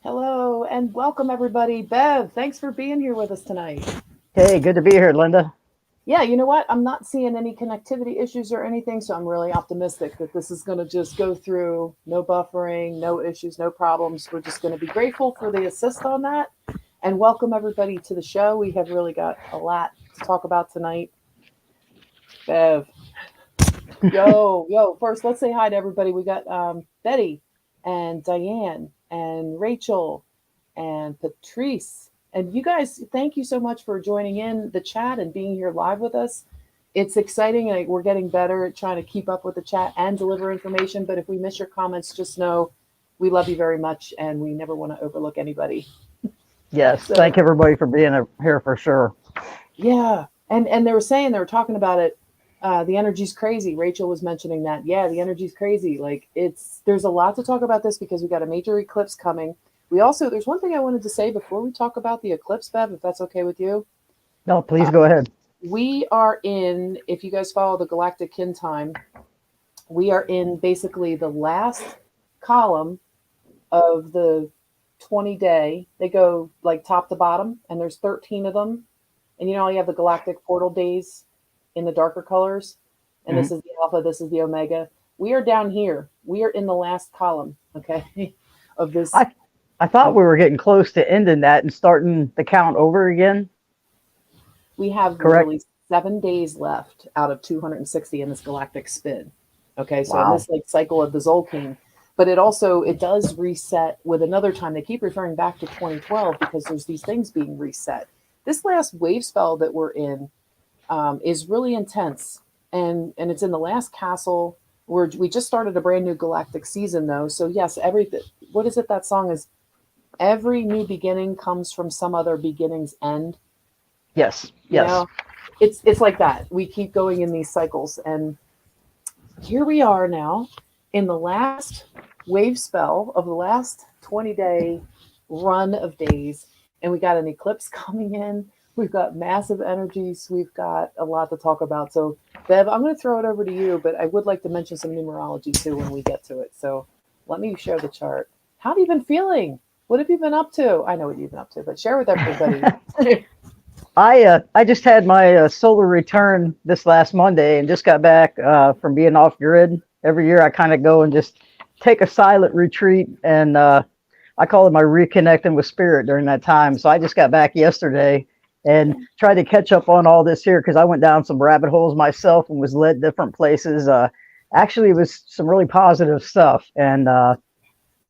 Hello and welcome everybody. Bev, thanks for being here with us tonight. Hey, good to be here, Linda. Yeah, you know what? I'm not seeing any connectivity issues or anything, so I'm really optimistic that this is going to just go through no buffering, no issues, no problems. We're just going to be grateful for the assist on that and welcome everybody to the show. We have really got a lot to talk about tonight. Bev, yo, first let's say hi to everybody. We got Betty and Diane and Rachel and Patrice. And you guys, thank you so much for joining in the chat and being here live with us. It's exciting. We're getting better at trying to keep up with the chat and deliver information. But if we miss your comments, just know we love you very much and we never want to overlook anybody. Yes, So, thank everybody for being here for sure. yeah. And they were talking about it. The energy's crazy. Rachel was mentioning that. Yeah, the energy's crazy. Like there's a lot to talk about this because we got a major eclipse coming. We also, there's one thing I wanted to say before we talk about the eclipse, Bev, if that's okay with you. No, please Uh, go ahead. we are in, if you guys follow the galactic kin time, we are in basically the last column of the 20-day. They go like top to bottom, and there's 13 of them. And you know, you have the galactic portal days in the darker colors. And Mhm. this is the alpha, this is the omega. We are down here. We are in the last column, okay, of this. I I thought we were getting close to ending that and starting the count over again. We have Correct? literally 7 days left out of 260 in this galactic spin. Okay, so in Wow. this like cycle of the Zolkeen, but it does reset with another time. They keep referring back to 2012 because there's these things being reset. This last wave spell that we're in is really intense, and it's in the last castle. We just started a brand new galactic season though, so yes, everything. What is it? That song is every new beginning comes from some other beginning's end. Yes. You Yes. know, it's like that. We keep going in these cycles, and here we are now in the last wave spell of the last 20-day run of days, and we got an eclipse coming in. We've got massive energies. We've got a lot to talk about. So, Bev, I'm going to throw it over to you, but I would like to mention some numerology too when we get to it. So, let me share the chart. How have you been feeling? What have you been up to? I know what you've been up to, but share with everybody. I just had my solar return this last Monday and just got back from being off grid. Every year I kind of go and just take a silent retreat, and I call it my reconnecting with spirit during that time. So I just got back yesterday and tried to catch up on all this here because I went down some rabbit holes myself and was led different places. Actually, it was some really positive stuff, and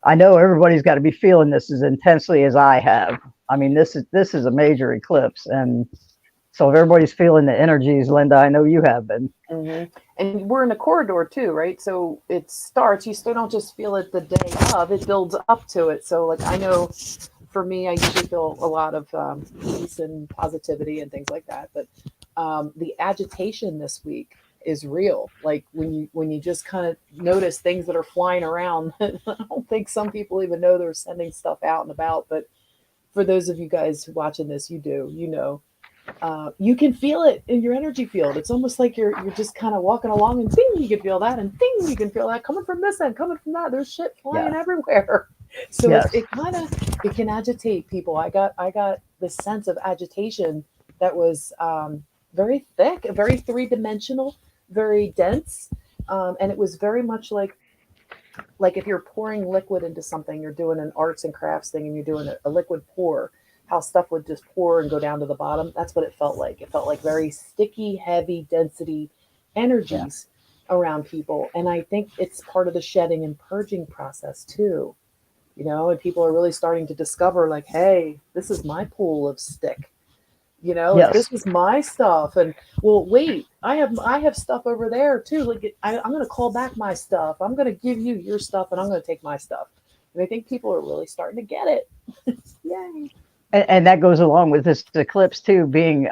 I know everybody's got to be feeling this as intensely as I have. I mean, this is a major eclipse, and so if everybody's feeling the energies, Linda, I know you have been. hmm And we're in a corridor too, right? So it starts, you still don't just feel it the day of, it builds up to it. So, like, I know for me, I usually feel a lot of peace and positivity and things like that. But the agitation this week is real. Like when you just kind of notice things that are flying around. I don't think some people even know they're sending stuff out and about. But for those of you guys watching this, you do, you know, you can feel it in your energy field. It's almost like you're just kind of walking along, and ding, you can feel that, and ding, you can feel that coming from this end, coming from that. There's shit flying Yes, everywhere. So yes, it kind of it can agitate people. I got this sense of agitation that was very thick, very three-dimensional, very dense, and it was very much like if you're pouring liquid into something, you're doing an arts and crafts thing and you're doing a liquid pour, how stuff would just pour and go down to the bottom. That's what it felt like. It felt like very sticky, heavy density yeah, energies around people. And I think it's part of the shedding and purging process too, you know, and people are really starting to discover like, hey, this is my pool of stick. You know, like yes, this is my stuff, and well, wait, I have stuff over there too. Like I'm going to call back my stuff. I'm going to give you your stuff, and I'm going to take my stuff. And I think people are really starting to get it. Yay! and that goes along with this eclipse too, being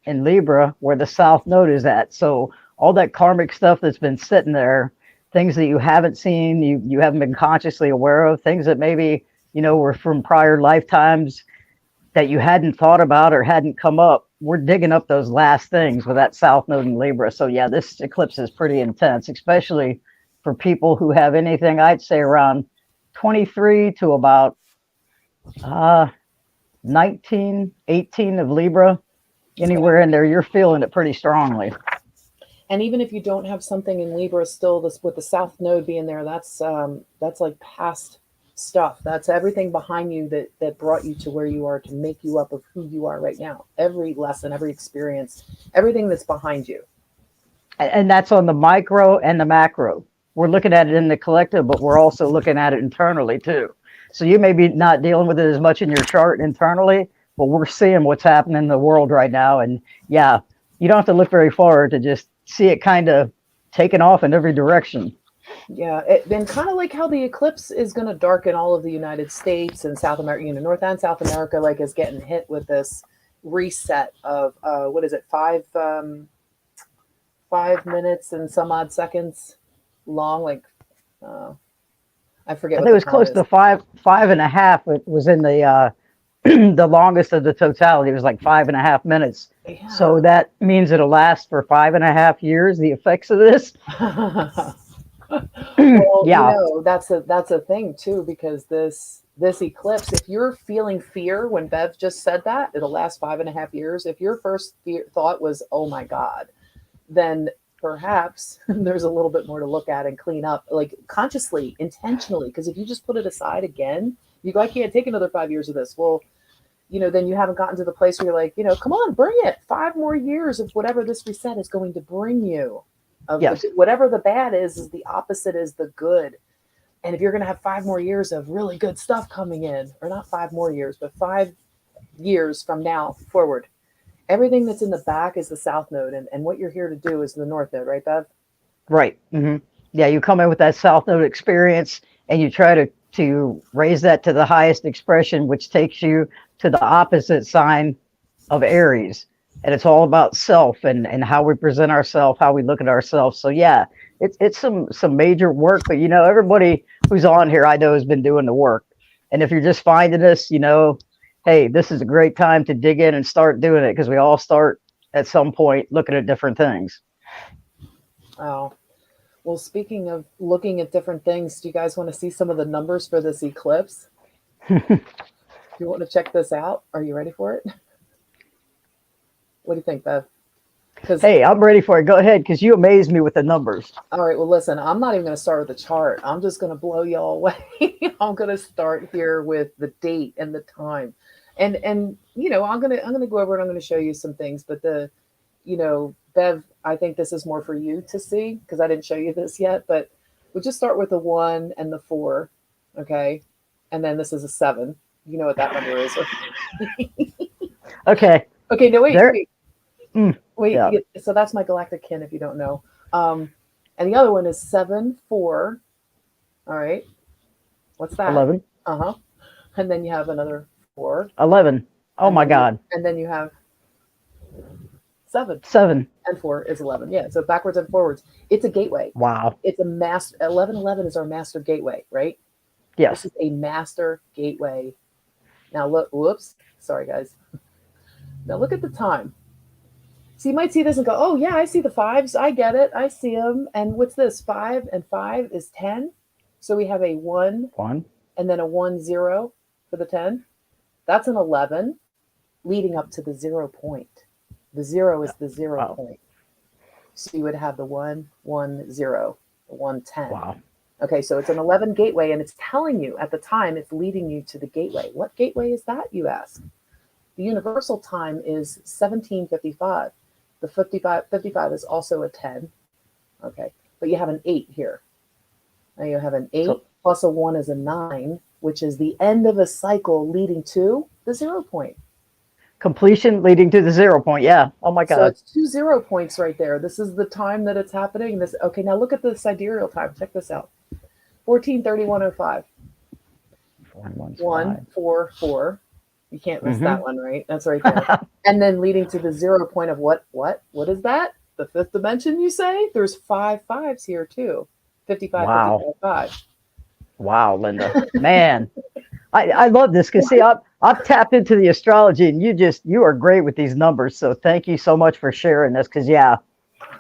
in Libra, where the South Node is at. So all that karmic stuff that's been sitting there, things that you haven't seen, you haven't been consciously aware of, things that maybe were from prior lifetimes that you hadn't thought about or hadn't come up. We're digging up those last things with that South Node in Libra. So yeah, this eclipse is pretty intense, especially for people who have anything, I'd say around 23 to about Uh, 19, 18 of Libra, Okay. anywhere in there, you're feeling it pretty strongly. And even if you don't have something in Libra, still this with the South Node being there, that's like past stuff. That's everything behind you that brought you to where you are to make you up of who you are right now. Every lesson, every experience, everything that's behind you. And that's on the micro and the macro. We're looking at it in the collective, but we're also looking at it internally too. So you may be not dealing with it as much in your chart internally, but we're seeing what's happening in the world right now. And yeah, you don't have to look very far to just see it kind of taking off in every direction. Yeah, and kind of like how the eclipse is going to darken all of the United States and South America, North and South America, like is getting hit with this reset of what is it, 5 minutes and some odd seconds long, like I forget I what think it the was time close is. to 5.5. It was in the the longest of the totality. It was like 5.5 minutes. So Yeah. that means it'll last for 5.5 years, the effects of this. Well, Yeah. that's a thing too, because this eclipse, if you're feeling fear when Bev just said that, it'll last 5.5 years. If your first thought was, "Oh my God," then perhaps there's a little bit more to look at and clean up, like consciously, intentionally. Because if you just put it aside again, you go, "I can't take another 5 years of this." Well, then you haven't gotten to the place where you're like, come on, bring it. 5 more years of whatever this reset is going to bring you. Of Yes. whatever the bad is the opposite is the good. And if you're going to have 5 more years of really good stuff coming in, or not 5 more years, but 5 years from now forward, everything that's in the back is the South Node. And what you're here to do is the North Node, right, Bev? Right. Yeah, you come in with that South Node experience and you try to raise that to the highest expression, which takes you to the opposite sign of Aries. And it's all about self and how we present ourselves, how we look at ourselves. So yeah, it's some major work, but everybody who's on here I know has been doing the work. And if you're just finding this, hey, this is a great time to dig in and start doing it, because we all start at some point looking at different things. Oh, well, speaking of looking at different things, do you guys want to see some of the numbers for this eclipse? You want to check this out? Are you ready for it? What do you think, Bev? Because Hey, I'm ready for it. Go ahead, because you amaze me with the numbers. all right, well, listen, I'm not even going to start with the chart. I'm just going to blow y'all away. I'm going to start here with the date and the time, and I'm gonna go over and I'm going to show you some things. But Bev, I think this is more for you to see because I didn't show you this yet. But we'll just start with the 1 and the 4, okay, and then this is a 7. You know what that number is? Okay. Okay, no, wait, There. wait. Mm, Wait, yeah. so that's my galactic kin, if you don't know. And the other one is 7, 4. All right. What's that? 11. Uh-huh. And then you have another 4. 11. Oh my God. And then you have 7. 7. And 4 is 11. Yeah. So backwards and forwards. It's a gateway. Wow. It's a master. 1111 is our master gateway, right? Yes. This is a master gateway. Now look. Whoops. Sorry, guys. Now look at the time. So you might see this and go, "Oh yeah, I see the 5s. I get it. I see them." And what's this? 5 and 5 is 10. So we have a 1 1. and then a 1-0 for the 10. That's an 11 leading up to the 0 point. The 0 is the 0 Wow. point. So you would have the 1-1-0, the 1-10. Wow. Okay, so it's an 11 gateway, and it's telling you at the time it's leading you to the gateway. What gateway is that, you ask? The universal time is 1755. The 55 is also a 10. Okay, but you have an 8 here. Now you have an 8 plus a 1 is a 9, which is the end of a cycle leading to the 0 point. Completion leading to the 0 point. Yeah. Oh my So God. it's 2 0 points right there. This is the time that it's happening. Okay, now look at the sidereal time. Check this out. 143105. 1, 4, 4. You can't miss that one, right? That's right there. And then leading to the 0 point of what is that? The 5th dimension, you say? There's 5 5s here too. 55, Wow. 55, 5. Wow, Linda. Man, I love this because see, I've tapped into the astrology and you are great with these numbers. So thank you so much for sharing this because yeah,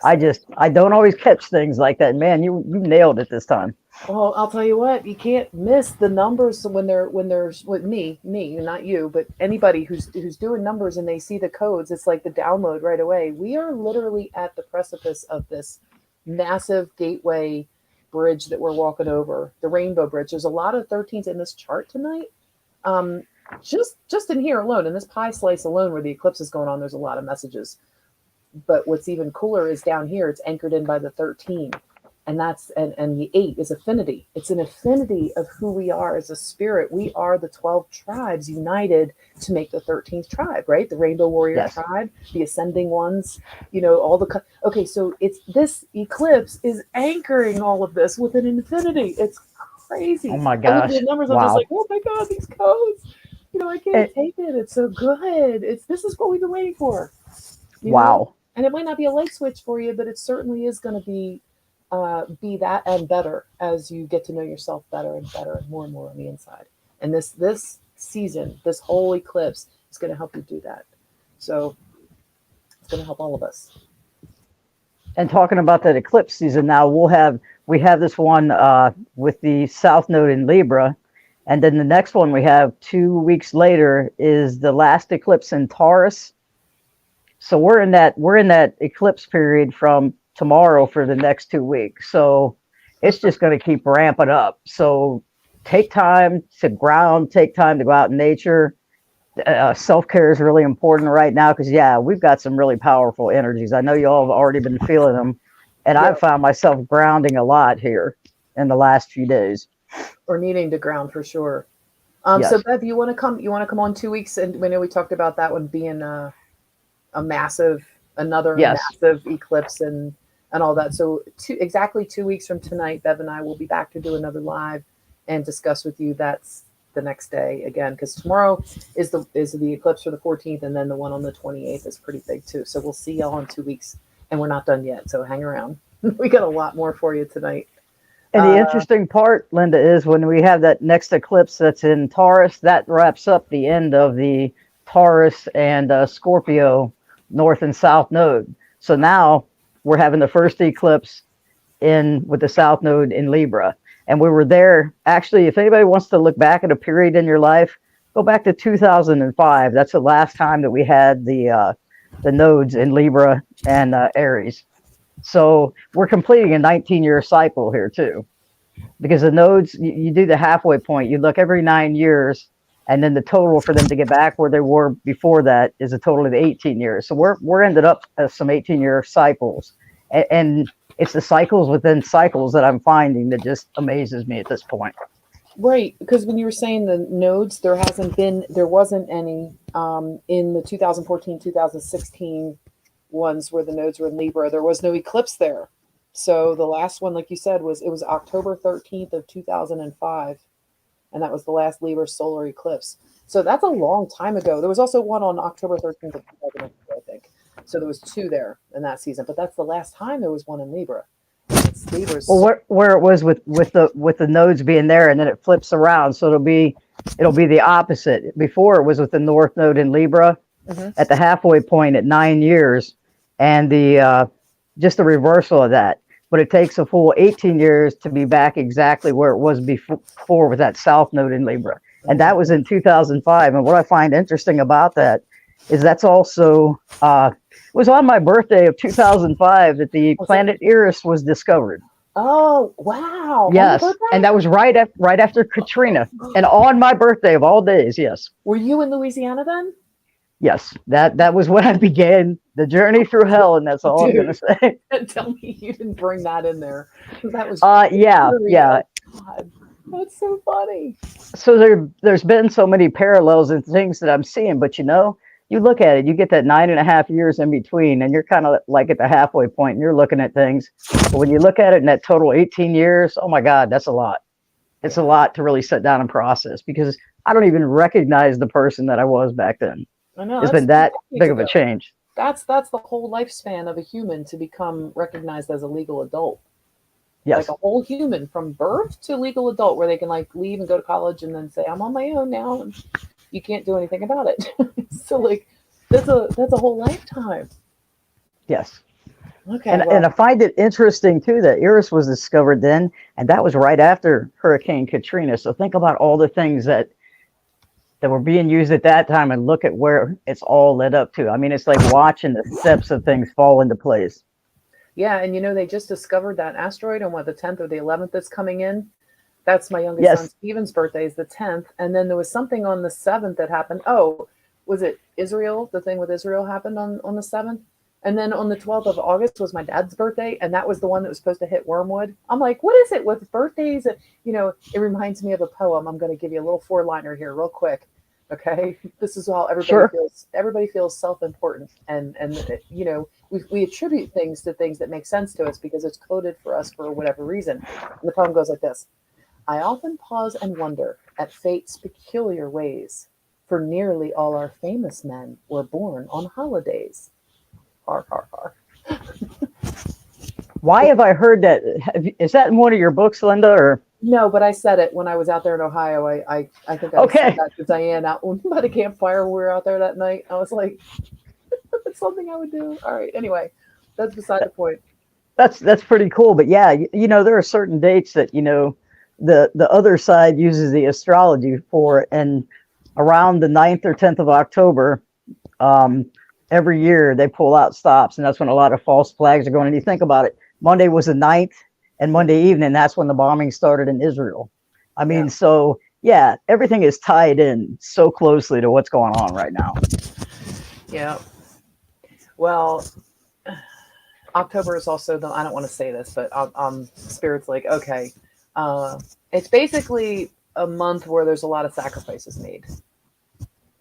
I don't always catch things like that. Man, you nailed it this time. Well, I'll tell you what, you can't miss the numbers when there's with me, not you, but anybody who's doing numbers and they see the codes, it's like the download right away. We are literally at the precipice of this massive gateway bridge that we're walking over, the rainbow bridge. There's a lot of 13s in this chart tonight. Um, just in here alone, in this pie slice alone where the eclipse is going on, there's a lot of messages. But what's even cooler is down here, it's anchored in by the 13. And that's and the 8 is affinity. It's an affinity of who we are as a spirit. We are the 12 tribes united to make the 13th tribe, right? The rainbow warrior tribe, the ascending ones, all the okay, so it's this eclipse is anchoring all of this with an infinity. It's crazy. Oh my gosh. The numbers are just like, oh my god, these codes. I can't take it. It's so good. This is what we've been waiting for. Wow. And it might not be a light switch for you, but it certainly is going to be that and better as you get to know yourself better and more on the inside. And this season, this whole eclipse is going to help you do that. So it's going to help all of us. And talking about that eclipse season now, we have this one with the South Node in Libra, and then the next one we have 2 weeks later is the last eclipse in Taurus. So we're in that eclipse period from tomorrow for the next 2 weeks. So it's just going to keep ramping up. So take time to ground, take time to go out in nature. Self-care is really important right now because, we've got some really powerful energies. I know you all have already been feeling them. And I've found myself grounding a lot here in the last few days. Or needing to ground for sure. Yes. So Bev, you want to come on 2 weeks? And we know we talked about that one being another massive eclipse and all that. So exactly 2 weeks from tonight, Bev and I will be back to do another live and discuss with you. That's the next day again, because tomorrow is the eclipse for the 14th, and then the one on the 28th is pretty big too. So we'll see y'all in 2 weeks, and we're not done yet. So hang around. We got a lot more for you tonight. And the interesting part, Lynda, is when we have that next eclipse that's in Taurus, that wraps up the end of the Taurus and Scorpio North and South node. So now we're having the first eclipse with the South node in Libra. And we were there. Actually, if anybody wants to look back at a period in your life, go back to 2005. That's the last time that we had the nodes in Libra and Aries. So we're completing a 19-year cycle here too, because the nodes, you do the halfway point. You look every 9 years, and then the total for them to get back where they were before that is a total of 18 years. So we're ended up as some 18-year cycles, and it's the cycles within cycles that I'm finding that just amazes me at this point. Right, because when you were saying the nodes, there wasn't any in the 2014, 2016 ones where the nodes were in Libra. There was no eclipse there. So the last one, like you said, was October 13th of 2005. And that was the last Libra solar eclipse. So that's a long time ago. There was also one on October 13th of 2004, I think. So there was 2 there in that season. But that's the last time there was one in Libra. Well, where it was with the nodes being there, and then it flips around, so it'll be the opposite. Before it was with the North node in Libra at the halfway point at 9 years, and the just the reversal of that. But it takes a full 18 years to be back exactly where it was before with that South node in Libra. And that was in 2005. And what I find interesting about that is that's also, it was on my birthday of 2005 that the planet Eris was discovered. Oh, wow. Yes. And that was right after Katrina. And on my birthday of all days, yes. Were you in Louisiana then? Yes, that was when I began the journey through hell, and that's all I'm going to say. Tell me you didn't bring that in there. That was yeah. God, that's so funny. So there's been so many parallels and things that I'm seeing, but you look at it, you get that 9.5 years in between, and you're kind of like at the halfway point, and you're looking at things. But when you look at it in that total 18 years, oh my God, that's a lot. It's a lot to really sit down and process, because I don't even recognize the person that I was back then. I know, it's been that big of a change. That's the whole lifespan of a human to become recognized as a legal adult. Yes. Like a whole human from birth to legal adult, where they can like leave and go to college and then say, I'm on my own now, and you can't do anything about it. So like that's a whole lifetime. Yes. Okay, And well, I find it interesting too that Eris was discovered then, and that was right after Hurricane Katrina. So think about all the things that were being used at that time, and look at where it's all led up to. I mean, it's like watching the steps of things fall into place. yeah, and they just discovered that asteroid on what, the 10th or the 11th that's coming in. That's my youngest son Yes, Steven's birthday is the 10th, and then there was something on the 7th that happened. Oh, was it Israel? The thing with Israel happened on the 7th, and then on the 12th of August was my dad's birthday, and that was the one that was supposed to hit Wormwood. I'm like, what is it with birthdays? It reminds me of a poem. I'm going to give you a little four-liner here, real quick. Okay, this is how everybody sure. feels. Everybody feels self-important, and we attribute things to things that make sense to us because it's coded for us for whatever reason. And the poem goes like this: I often pause and wonder at fate's peculiar ways, for nearly all our famous men were born on holidays. Har, har, har. Why have I heard that? Is that in one of your books, Linda? Or No, but I said it when I was out there in Ohio. I think I said okay, that to Diane out by the campfire when we were out there that night. I was like, that's something I would do. All right. Anyway, that's beside the point. that's pretty cool. But yeah, there are certain dates that the other side uses the astrology for, and around the 9th or 10th of October, um, every year they pull out stops, and that's when a lot of false flags are going. And you think about it, Monday was the 9th, and Monday evening, that's when the bombing started in Israel. I Yeah. mean, so yeah, everything is tied in so closely to what's going on right now. Yeah. Well, October is also I don't want to say this, but Spirit's like, okay, it's basically a month where there's a lot of sacrifices made,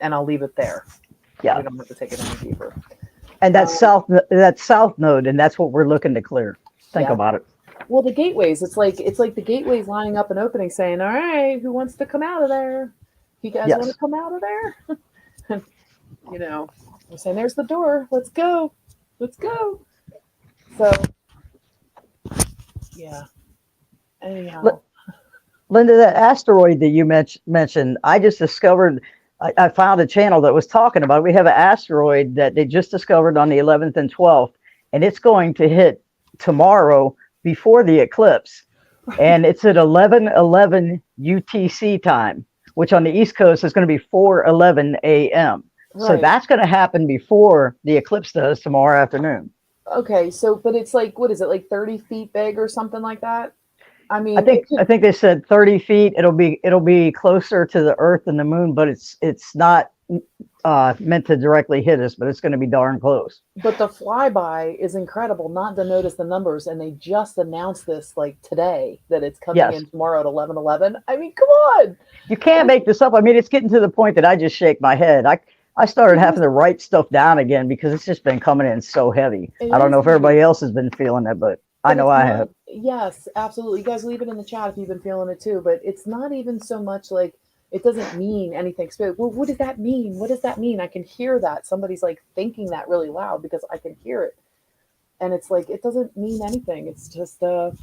and I'll leave it there. Yeah, We don't have to take it any deeper. and Um, that south node, and that's what we're looking to clear. Think yeah. about it. Well, the gateways. It's like the gateways lining up and opening, saying, "All right, who wants to come out of there? You guys want to Yes. come out of there?" I'm saying, "There's the door. Let's go. Let's go." So, yeah. Anyhow, Linda, that asteroid that you mentioned, I just discovered. I found a channel that was talking about it. We have an asteroid that they just discovered on the 11th and 12th, and it's going to hit tomorrow before the eclipse, and it's at 11:11 UTC time, which on the East Coast is going to be 4:11 a.m. So right. that's going to happen before the eclipse does tomorrow afternoon. Okay. So, but it's like, what is it, like 30 feet big or something like that? I I mean, it think I could, think they said 30 feet. It'll be closer to the Earth than the Moon, but it's not meant to directly hit us, but it's going to be darn close. but the flyby is incredible not to notice the numbers. And they just announced this like today that it's coming Yes, in tomorrow at 11:11. I mean, come on. you can't make this up. I mean, it's getting to the point that I just shake my head. I started It having is, to write stuff down again because it's just been coming in so heavy. it I don't know is if heavy. everybody else has been feeling it, but I But know it's I not, have. yes, absolutely. You guys leave it in the chat if you've been feeling it too. But it's not even so much like it doesn't mean anything. Well, what does that mean? What does that mean? I can hear that. Somebody's like thinking that really loud because I can hear it. And it's like it doesn't mean anything. It's just a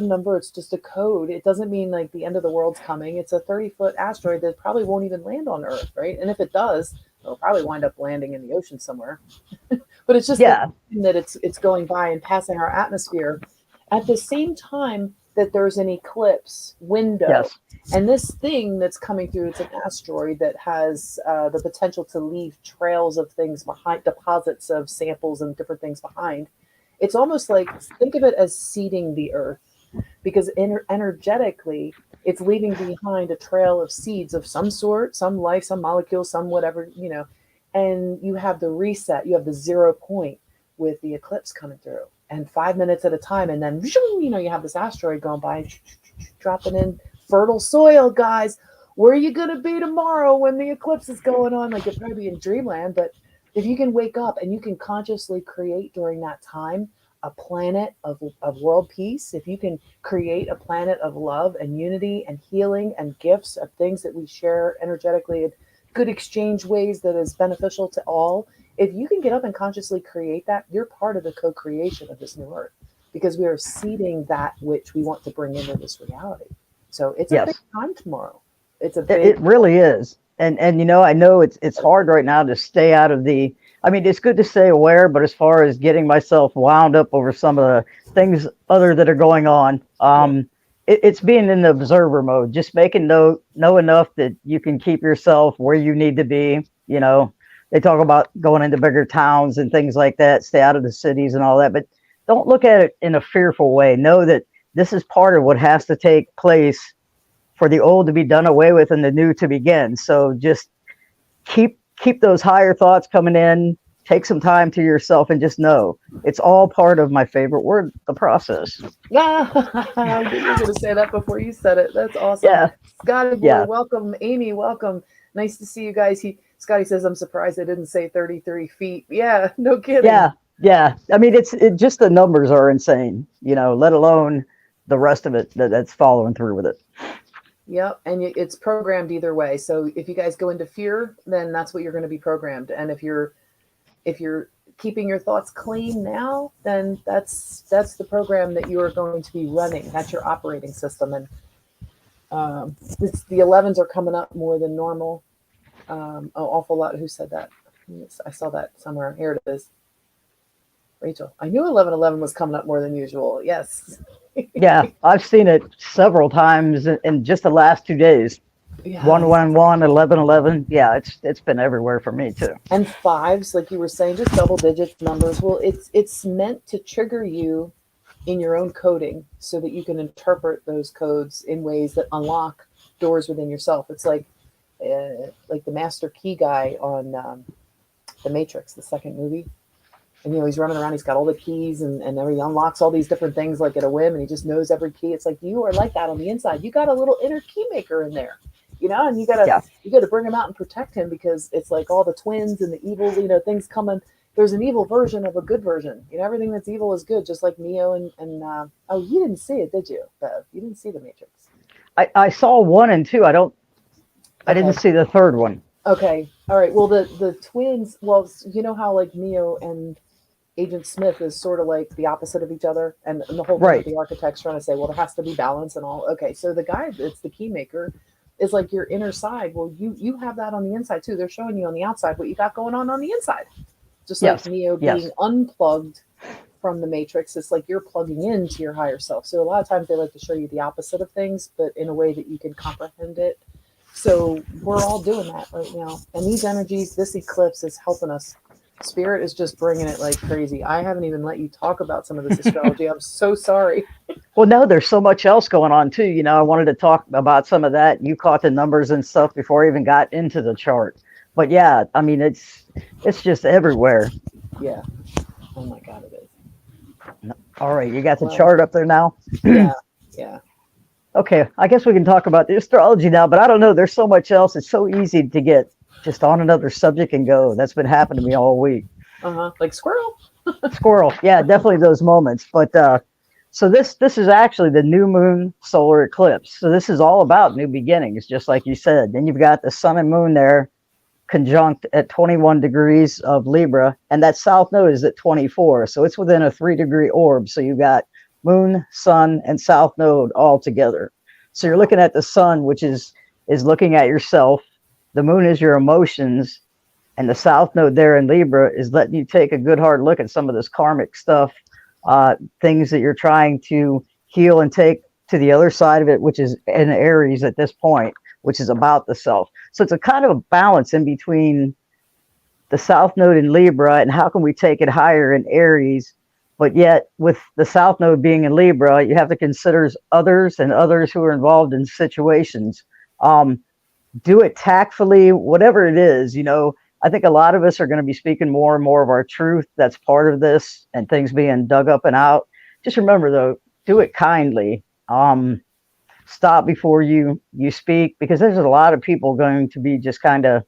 number, it's just a code. It doesn't mean like the end of the world's coming. It's a 30-foot asteroid that probably won't even land on Earth, right? And if it does, it'll probably wind up landing in the ocean somewhere. But it's just the Yeah. time that it's going by and passing our atmosphere at the same time that there's an eclipse window. Yes. And this thing that's coming through, it's an asteroid that has the potential to leave trails of things behind, deposits of samples and different things behind. It's almost like, think of it as seeding the earth, because energetically it's leaving behind a trail of seeds of some sort, some life, some molecule, some whatever. And you have the reset, you have the 0 point with the eclipse coming through, and 5 minutes at a time, and then you have this asteroid going by, dropping in fertile soil, guys. Where are you going to be tomorrow when the eclipse is going on? Like, you'll probably be in dreamland, but if you can wake up and you can consciously create during that time a planet of world peace, if you can create a planet of love and unity and healing and gifts of things that we share energetically in good exchange ways that is beneficial to all, if you can get up and consciously create that, you're part of the co-creation of this new earth, because we are seeding that which we want to bring into this reality. So it's a big Yes. time tomorrow. It's a It big, really is. And I know it's hard right now to stay out of the I mean, it's good to stay aware, but as far as getting myself wound up over some of the things other that are going on, it's being in the observer mode, just making know enough that you can keep yourself where you need to be. You know, they talk about going into bigger towns and things like that, stay out of the cities and all that, but don't look at it in a fearful way. Know that this is part of what has to take place for the old to be done away with and the new to begin. So just keep those higher thoughts coming in. Take some time to yourself and just know it's all part of my favorite word, the process. I knew you were going to say that before you said it. That's awesome. Yeah. Scotty boy, Yeah. welcome. Amy, welcome. Nice to see you guys. Scotty says, I'm surprised I didn't say 33 feet. Yeah, no kidding. Yeah. I mean, it just the numbers are insane, you know, let alone the rest of it that's following through with it. Yep, and it's programmed either way. So if you guys go into fear, then that's what you're going to be programmed. And if you're keeping your thoughts clean now, then that's the program that you are going to be running. That's your operating system. And the 11s are coming up more than normal. An awful lot. Who said that? I saw that somewhere. Here it is. Rachel. I knew 1111 was coming up more than usual. Yes. Yeah, I've seen it several times in just the last 2 days. Yes. 111, 1111. Yeah, it's been everywhere for me too. And 5s, like you were saying, just double digit numbers. Well, it's meant to trigger you in your own coding so that you can interpret those codes in ways that unlock doors within yourself. It's like the master key guy on The Matrix, the second movie. And, he's running around, he's got all the keys and he unlocks all these different things like at a whim, and he just knows every key. It's like you are like that on the inside. You got a little inner key maker in there, and you gotta bring him out and protect him, because it's like all the twins and the evils, things coming. There's an evil version of a good version. Everything that's evil is good, just like Neo and oh, you didn't see it, did you, Bev? You didn't see The Matrix. I saw 1 and 2. I didn't see the third one. Okay. All right. Well, the twins, well, you know how like Neo and Agent Smith is sort of like the opposite of each other, and the whole thing with the architect's trying to say, well, there has to be balance and all. Okay, so the guy that's the key maker is like your inner side. Well, you have that on the inside too. They're showing you on the outside what you got going on the inside. Just like Neo being unplugged from the Matrix, it's like you're plugging into your higher self. So a lot of times they like to show you the opposite of things, but in a way that you can comprehend it. So we're all doing that right now, and these energies, this eclipse is helping us. Spirit is just bringing it like crazy. I haven't even let you talk about some of this astrology. I'm so sorry. Well, no, there's so much else going on too. I wanted to talk about some of that. You caught the numbers and stuff before I even got into the chart. But yeah, I mean, it's just everywhere. Yeah. Oh my God, it is. All right, you got the chart up there now? Yeah. Okay, I guess we can talk about the astrology now, but I don't know. There's so much else. It's so easy to get just on another subject and go. That's been happening to me all week. Like squirrel. Squirrel. Yeah, definitely those moments. But so this is actually the new moon solar eclipse. So this is all about new beginnings, just like you said. Then you've got the sun and moon there conjunct at 21 degrees of Libra, and that south node is at 24. So it's within a 3-degree orb. So you've got moon, sun, and south node all together. So you're looking at the sun, which is looking at yourself. The moon is your emotions, and the south node there in Libra is letting you take a good hard look at some of this karmic stuff, things that you're trying to heal and take to the other side of it, which is in Aries at this point, which is about the self. So it's a kind of a balance in between the south node in Libra and how can we take it higher in Aries. But yet with the south node being in Libra, you have to consider others and others who are involved in situations. Do it tactfully, whatever it is. I think a lot of us are going to be speaking more and more of our truth. That's part of this, and things being dug up and out. Just remember though, do it kindly. Stop before you speak, because there's a lot of people going to be just kind of,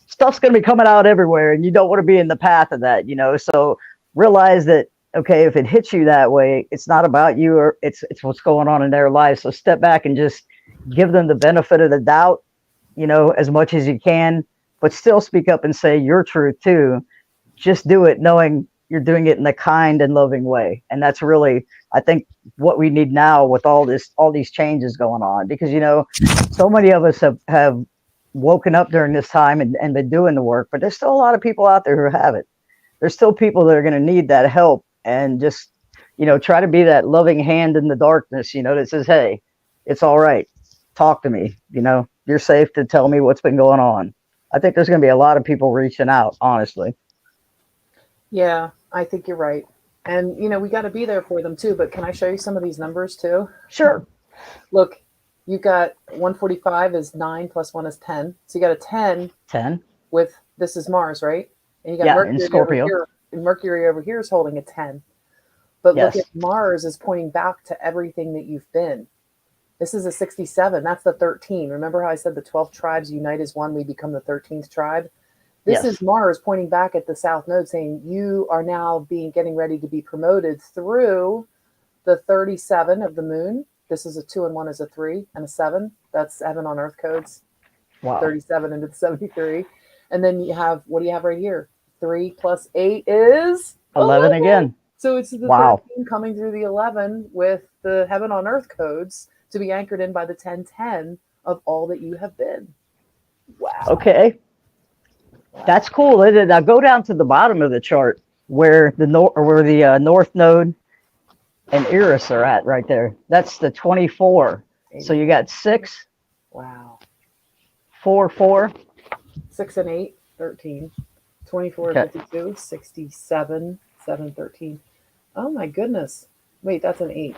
stuff's going to be coming out everywhere, and you don't want to be in the path of that, so realize that, okay, if it hits you that way, it's not about you, or it's what's going on in their lives. So step back and just give them the benefit of the doubt, as much as you can, but still speak up and say your truth too. Just do it knowing you're doing it in a kind and loving way. And that's really, I think, what we need now with all these changes going on, because, so many of us have woken up during this time and been doing the work, but there's still a lot of people out there who haven't. There's still people that are going to need that help, and just, try to be that loving hand in the darkness, that says, hey, it's all right. Talk to me. You're safe to tell me what's been going on. I think there's going to be a lot of people reaching out, honestly. Yeah, I think you're right. And, we got to be there for them too. But can I show you some of these numbers too? Sure. Look, you got 145 is 9 plus 1 is 10. So you got a 10. 10. With, this is Mars, right? And you got Mercury Mercury Scorpio. over here. And Mercury over here is holding a 10. But Yes. look at Mars is pointing back to everything that you've been. This is a 67. That's the 13. Remember how I said the 12 tribes unite as one, we become the 13th tribe? This Yes. is Mars pointing back at the South Node saying you are now getting ready to be promoted through the 37 of the moon. This is a 2 and 1 is a 3 and a 7. That's heaven on earth codes. Wow. 37 into the 73. And then you have, what do you have right here? 3 plus 8 is 11 again. So it's the Wow. 13 coming through the 11 with the heaven on earth codes to be anchored in by the 1010 of all that you have been. Wow. Okay. That's cool. Now go down to the bottom of the chart where the North Node and Eris are at right there. That's the 24. So you got 6. Wow. 4, 4. 6 and 8, 13. 24, Okay. 52, 67, 7, 13. Oh my goodness. Wait, that's an 8.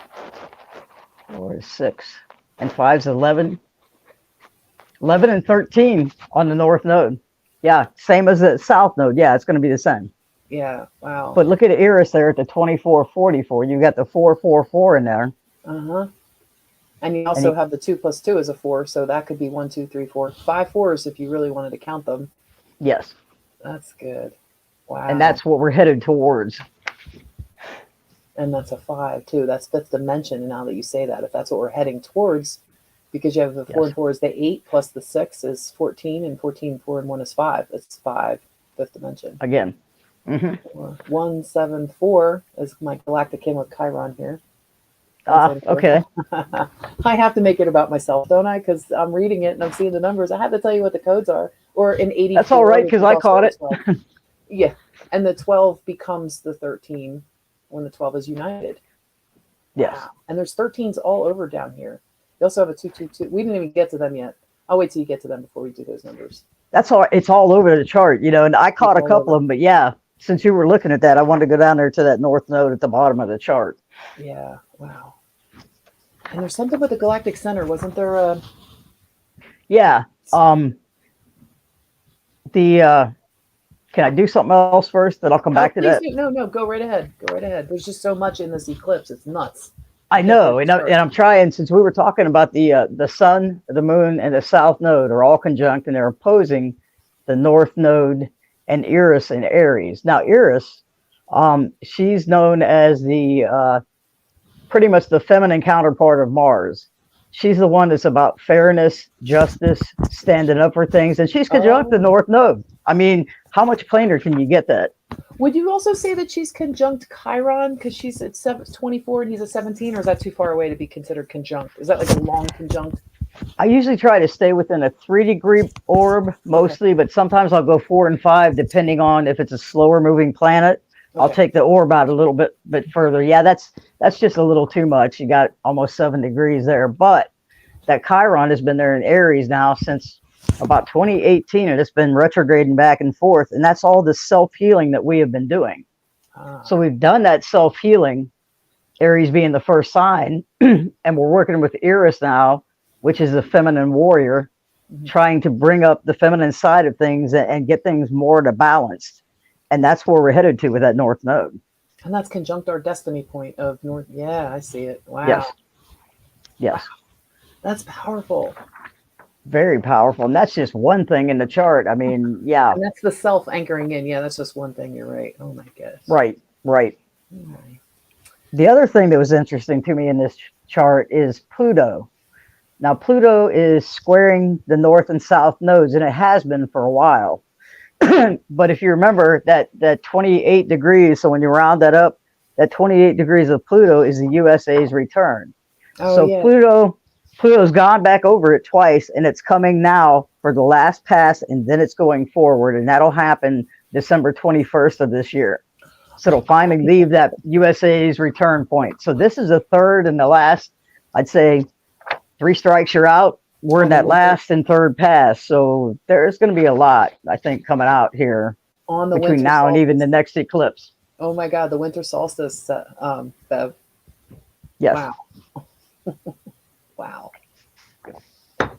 4 is 6. And 5 is 11. 11 and 13 on the North Node. Yeah, same as the South Node. Yeah, it's going to be the same. Yeah, wow. But look at Eris there at the 2444. You got the 444 in there. Uh-huh. And you also have the 2 plus 2 is a 4, so that could be 1, 2, 3, 4. 5 fours if you really wanted to count them. Yes. That's good. Wow. And that's what we're headed towards. And that's a 5 too. That's fifth dimension. Now that you say that, if that's what we're heading towards, because you have the 4 and 4 is the 8 plus the 6 is 14, and 14, 4 and 1 is 5. It's 5, fifth dimension. Again. 1, 7, 4 is my galactic kin with Chiron here. Okay. I have to make it about myself, don't I? Because I'm reading it and I'm seeing the numbers. I have to tell you what the codes are. Or in 80. That's all right, because I caught it. Yeah. And the 12 becomes the 13 when the 12 is united. Yes. Wow. And there's 13s all over down here. You also have a 222. We didn't even get to them yet. I'll wait till you get to them before we do those numbers. That's all. It's all over the chart, and I caught a couple of them, but yeah, since you were looking at that, I wanted to go down there to that North Node at the bottom of the chart. Yeah. Wow. And there's something with the galactic center, wasn't there? A... Yeah. Can I do something else first? Then I'll come back to that. No, go right ahead. Go right ahead. There's just so much in this eclipse. It's nuts. I know, and I'm trying, since we were talking about the sun, the moon, and the South Node are all conjunct, and they're opposing the North Node and Eris in Aries. Now, Eris, she's known as the pretty much the feminine counterpart of Mars. She's the one that's about fairness, justice, standing up for things, and she's conjunct the North Node. I mean, how much plainer can you get that? Would you also say that she's conjunct Chiron because she's at 24 and he's at 17, or is that too far away to be considered conjunct? Is that like a long conjunct? I usually try to stay within a 3-degree orb mostly, but sometimes I'll go 4 and 5 depending on if it's a slower moving planet. Okay. I'll take the orb out a little bit further. Yeah, that's just a little too much. You got almost 7 degrees there, but that Chiron has been there in Aries now since about 2018, and it's been retrograding back and forth, and that's all the self-healing that we have been doing. So we've done that self-healing, Aries being the first sign, and we're working with Eris now, which is the feminine warrior, trying to bring up the feminine side of things and get things more to balanced. And that's where we're headed to with that North Node. And that's conjunct our destiny point of North. Yeah, I see it. Wow. Yes. That's powerful. Very powerful. And that's just one thing in the chart. I mean, yeah. And that's the self anchoring in. Yeah, that's just one thing. You're right. Oh my gosh. Right. The other thing that was interesting to me in this chart is Pluto. Now, Pluto is squaring the North and South nodes, and it has been for a while. But if you remember that 28 degrees, so when you round that up, that 28 degrees of Pluto is the USA's return. So yeah. Pluto's gone back over it twice, and it's coming now for the last pass, and then it's going forward, and that'll happen December 21st of this year. So it'll finally leave that USA's return point. So this is the third and the last, I'd say, 3 strikes, you're out. We're in that last and third pass. So there's going to be a lot, I think, coming out here on the between now and even the next eclipse. Oh my God, the winter solstice, Bev. Yes. Wow. Wow.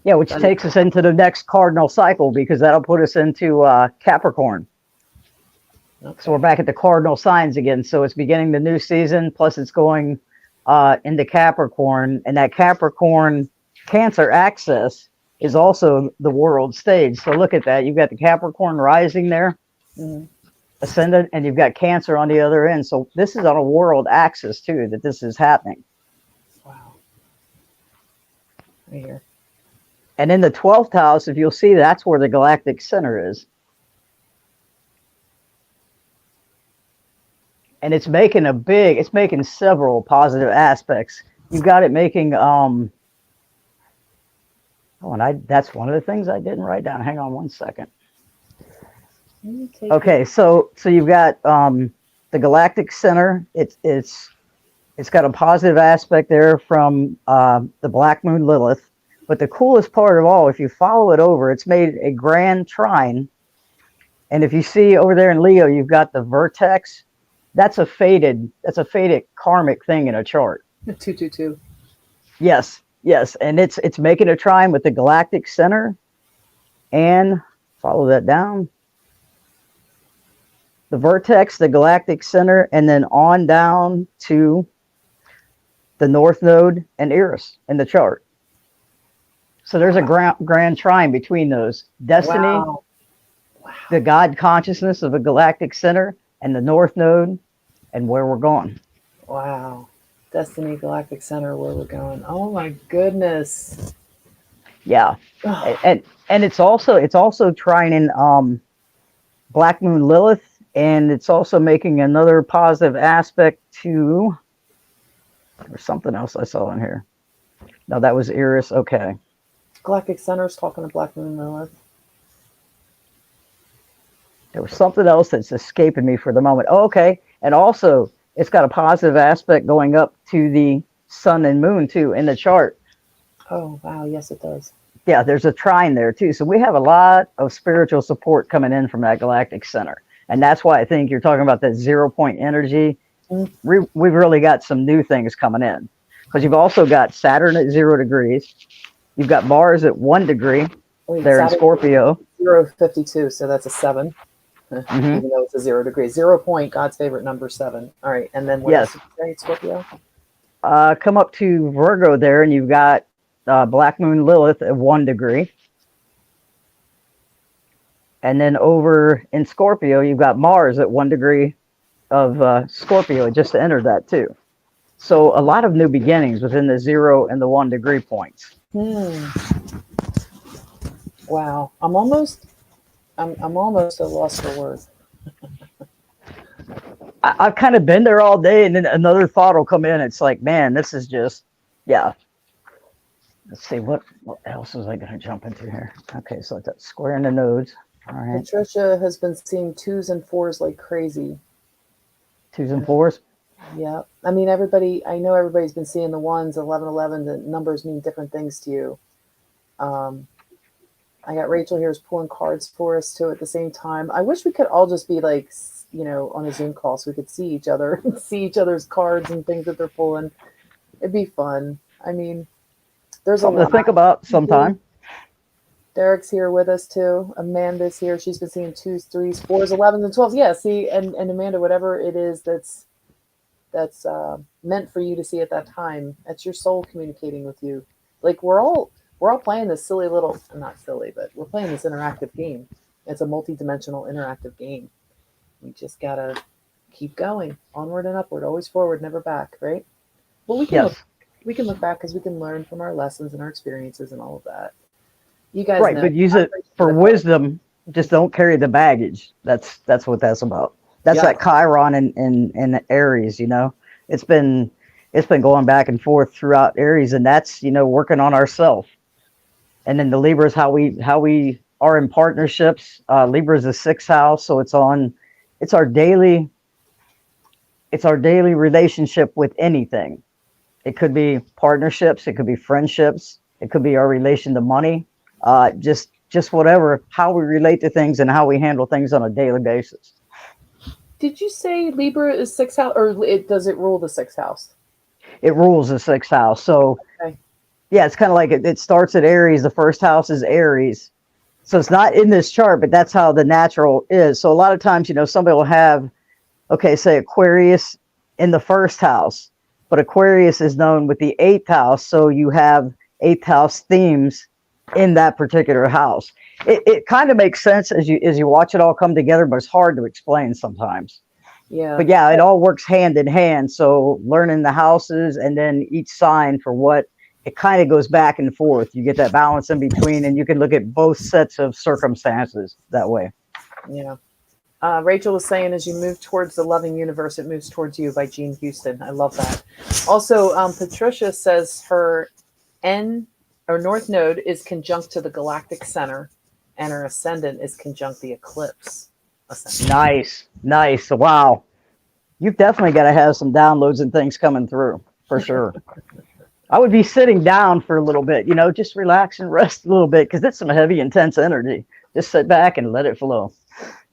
Yeah, which takes us into the next cardinal cycle, because that'll put us into Capricorn. Okay. So we're back at the cardinal signs again. So it's beginning the new season, plus it's going into Capricorn, and that Capricorn Cancer axis is also the world stage. So look at that. You've got the Capricorn rising there, ascendant, and you've got Cancer on the other end. So this is on a world axis too, that this is happening. Wow. Right here. And in the 12th house, if you'll see, that's where the galactic center is. And it's making it's making several positive aspects. You've got it making, and that's one of the things I didn't write down. Hang on one second. Okay, so you've got the galactic center. It's got a positive aspect there from the black moon Lilith. But the coolest part of all, if you follow it over, it's made a grand trine. And if you see over there in Leo, you've got the vertex. That's a fated karmic thing in a chart. 222. Yes, and it's making a trine with the galactic center, and follow that down. The vertex, the galactic center, and then on down to the North Node and Eris in the chart. So there's a grand trine between those. Destiny, wow. The God consciousness of a galactic center, and the North Node, and where we're going. Wow. Destiny, galactic center, where we're going. Oh my goodness. Yeah. and it's also trining black moon Lilith, and it's also making another positive aspect to, there's something else I saw in here. No, that was Eris. Okay. Galactic center's talking to black moon Lilith. There was something else that's escaping me for the moment. Oh, okay. And also, it's got a positive aspect going up to the sun and moon, too, in the chart. Oh, wow. Yes, it does. Yeah, there's a trine there, too. So we have a lot of spiritual support coming in from that galactic center. And that's why I think you're talking about that 0 point energy. We've really got some new things coming in. Because you've also got Saturn at 0 degrees. You've got Mars at 1 degree. They're in Scorpio. 052, so that's a 7. Even though it's a 0 degree. 0 point, God's favorite number, 7. All right, and then what else did you say, Scorpio? Come up to Virgo there, and you've got black moon Lilith at 1 degree. And then over in Scorpio, you've got Mars at 1 degree of Scorpio. It just entered that too. So a lot of new beginnings within the 0 and the 1 degree points. Wow, I'm almost at a loss for words. I've kind of been there all day, and then another thought will come in. It's like, man, this is just, yeah. Let's see, what else was I going to jump into here? Okay, so that's square in the nodes. All right. Patricia has been seeing 2s and 4s like crazy. 2s and 4s? Yeah. I mean, I know everybody's been seeing the 1s, 1111. The numbers mean different things to you. I got Rachel here is pulling cards for us too at the same time. I wish we could all just be like, on a Zoom call so we could see each other, see each other's cards and things that they're pulling. It'd be fun. I mean, there's something to think about sometime. Derek's here with us too. Amanda's here. She's been seeing 2s, 3s, 4s, 11s, and 12s. Yeah, see, and Amanda, whatever it is that's meant for you to see at that time, that's your soul communicating with you. Like we're all playing this silly little, not silly, but we're playing this interactive game. It's a multi-dimensional interactive game. We just gotta keep going, onward and upward, always forward, never back, right? Well, we can look back because we can learn from our lessons and our experiences and all of that. You guys know, but use it for wisdom. Just don't carry the baggage. That's what that's about. That's that Chiron in Aries. It's been it's been going back and forth throughout Aries, and that's, working on ourselves. And then the Libra is how we are in partnerships. Libra is the sixth house, so it's our daily relationship with anything. It could be partnerships, it could be friendships, it could be our relation to money, just whatever, how we relate to things and how we handle things on a daily basis. Did you say Libra is sixth house, or does it rule the sixth house? It rules the sixth house. So Okay. yeah, it's kind of like it starts at Aries. The first house is Aries. So it's not in this chart, but that's how the natural is. So a lot of times, somebody will have, okay, say Aquarius in the first house, but Aquarius is known with the eighth house. So you have eighth house themes in that particular house. It kind of makes sense as you watch it all come together, but it's hard to explain sometimes. Yeah. But yeah, it all works hand in hand. So learning the houses and then each sign for what it kind of goes back and forth. You get that balance in between, and you can look at both sets of circumstances that way. Yeah. Rachel was saying, as you move towards the loving universe, it moves towards you by Jean Houston. I love that. Also, Patricia says her N or North Node is conjunct to the galactic center, and her ascendant is conjunct the eclipse ascendant. Nice. Wow. You've definitely got to have some downloads and things coming through for sure. I would be sitting down for a little bit, just relax and rest a little bit, because it's some heavy, intense energy. Just sit back and let it flow.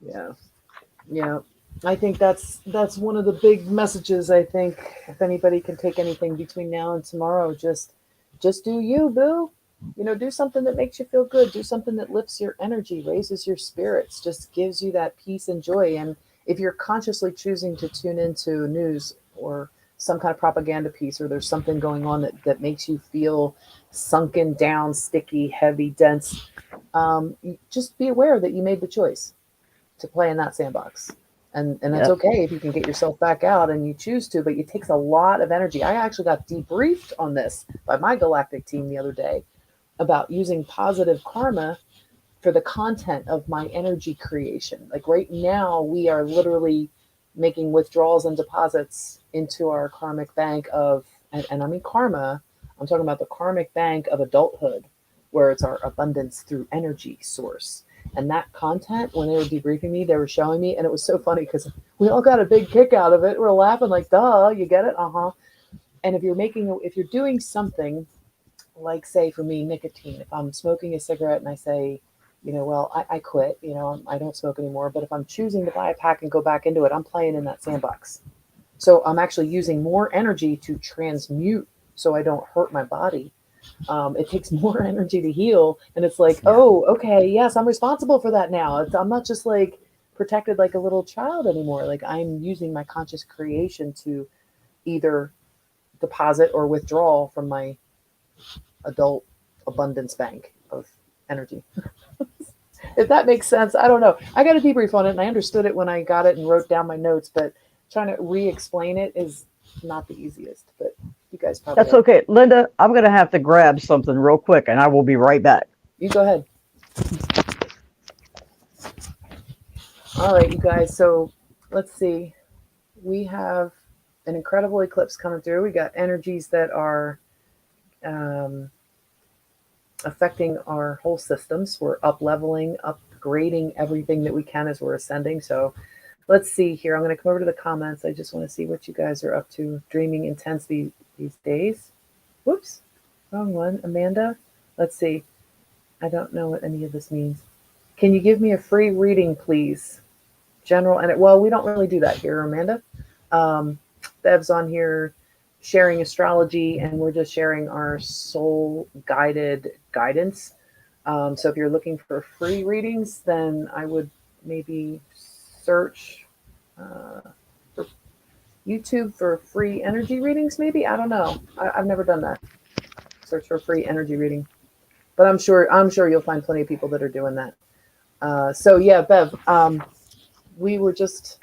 Yeah. I think that's one of the big messages. I think if anybody can take anything between now and tomorrow, just do you, boo. Do something that makes you feel good. Do something that lifts your energy, raises your spirits, just gives you that peace and joy. And if you're consciously choosing to tune into news or some kind of propaganda piece, or there's something going on that makes you feel sunken down, sticky, heavy, dense, just be aware that you made the choice to play in that sandbox. And that's okay if you can get yourself back out and you choose to, but it takes a lot of energy. I actually got debriefed on this by my galactic team the other day about using positive karma for the content of my energy creation. Like right now, we are literally making withdrawals and deposits into our karmic bank of, and I mean karma, I'm talking about the karmic bank of adulthood, where it's our abundance through energy source. And that content, when they were debriefing me, they were showing me, and it was so funny because we all got a big kick out of it. We're laughing like, duh, you get it? Uh-huh. And if you're doing something like, say for me, nicotine, if I'm smoking a cigarette and I say, well, I quit, I don't smoke anymore. But if I'm choosing to buy a pack and go back into it, I'm playing in that sandbox. So I'm actually using more energy to transmute so I don't hurt my body. It takes more energy to heal. And it's like, oh, okay, yes, I'm responsible for that now. I'm not just like protected like a little child anymore. Like I'm using my conscious creation to either deposit or withdraw from my adult abundance bank of energy. If that makes sense, I don't know. I got a debrief on it and I understood it when I got it and wrote down my notes, but trying to re-explain it is not the easiest. But you guys probably That's okay. Lynda, I'm going to have to grab something real quick and I will be right back. You go ahead. All right, you guys. So let's see. We have an incredible eclipse coming through. We got energies that are affecting our whole systems. We're up leveling, upgrading everything that we can as we're ascending. So let's see here. I'm going to come over to the comments. I just want to see what you guys are up to. Dreaming intensely these days. Whoops, wrong one. Amanda, let's see. I don't know what any of this means. Can you give me a free reading, please? General, and well, we don't really do that here, Amanda. Bev's on here sharing astrology, and we're just sharing our soul guided guidance. So if you're looking for free readings, then I would maybe search for YouTube for free energy readings. Maybe, I don't know. I've never done that. Search for free energy reading, but I'm sure you'll find plenty of people that are doing that. So yeah, Bev, we were just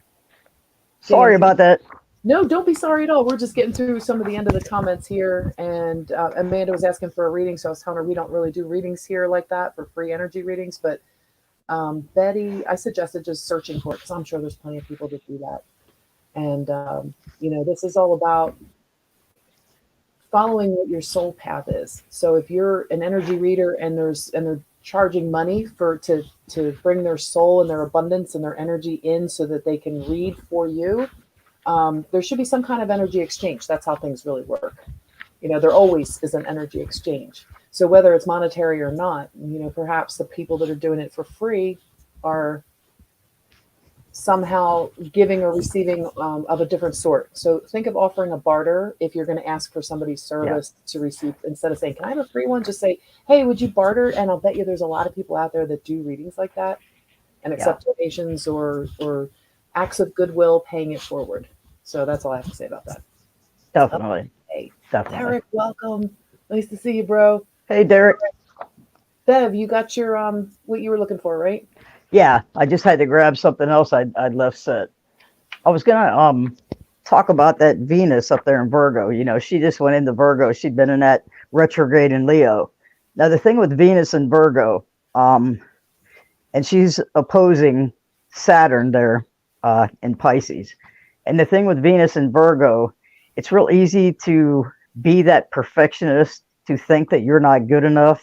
sorry about that. No, don't be sorry at all. We're just getting through some of the end of the comments here. And Amanda was asking for a reading. So I was telling her we don't really do readings here like that for free energy readings. But Betty, I suggested just searching for it because I'm sure there's plenty of people that do that. And, this is all about following what your soul path is. So if you're an energy reader and they're charging money to bring their soul and their abundance and their energy in so that they can read for you, there should be some kind of energy exchange. That's how things really work. There always is an energy exchange. So whether it's monetary or not, perhaps the people that are doing it for free are somehow giving or receiving of a different sort. So think of offering a barter if you're going to ask for somebody's service to receive. Instead of saying, can I have a free one? Just say, hey, would you barter? And I'll bet you there's a lot of people out there that do readings like that and accept donations or acts of goodwill, paying it forward. So that's all I have to say about that. Definitely. Hey, Definitely. Derek, welcome. Nice to see you, bro. Hey, Derek. Bev, you got your what you were looking for, right? Yeah, I just had to grab something else I'd left set. I was gonna talk about that Venus up there in Virgo. She just went into Virgo. She'd been in that retrograde in Leo. Now the thing with Venus and Virgo, and she's opposing Saturn there in Pisces. And the thing with Venus and Virgo, it's real easy to be that perfectionist, to think that you're not good enough.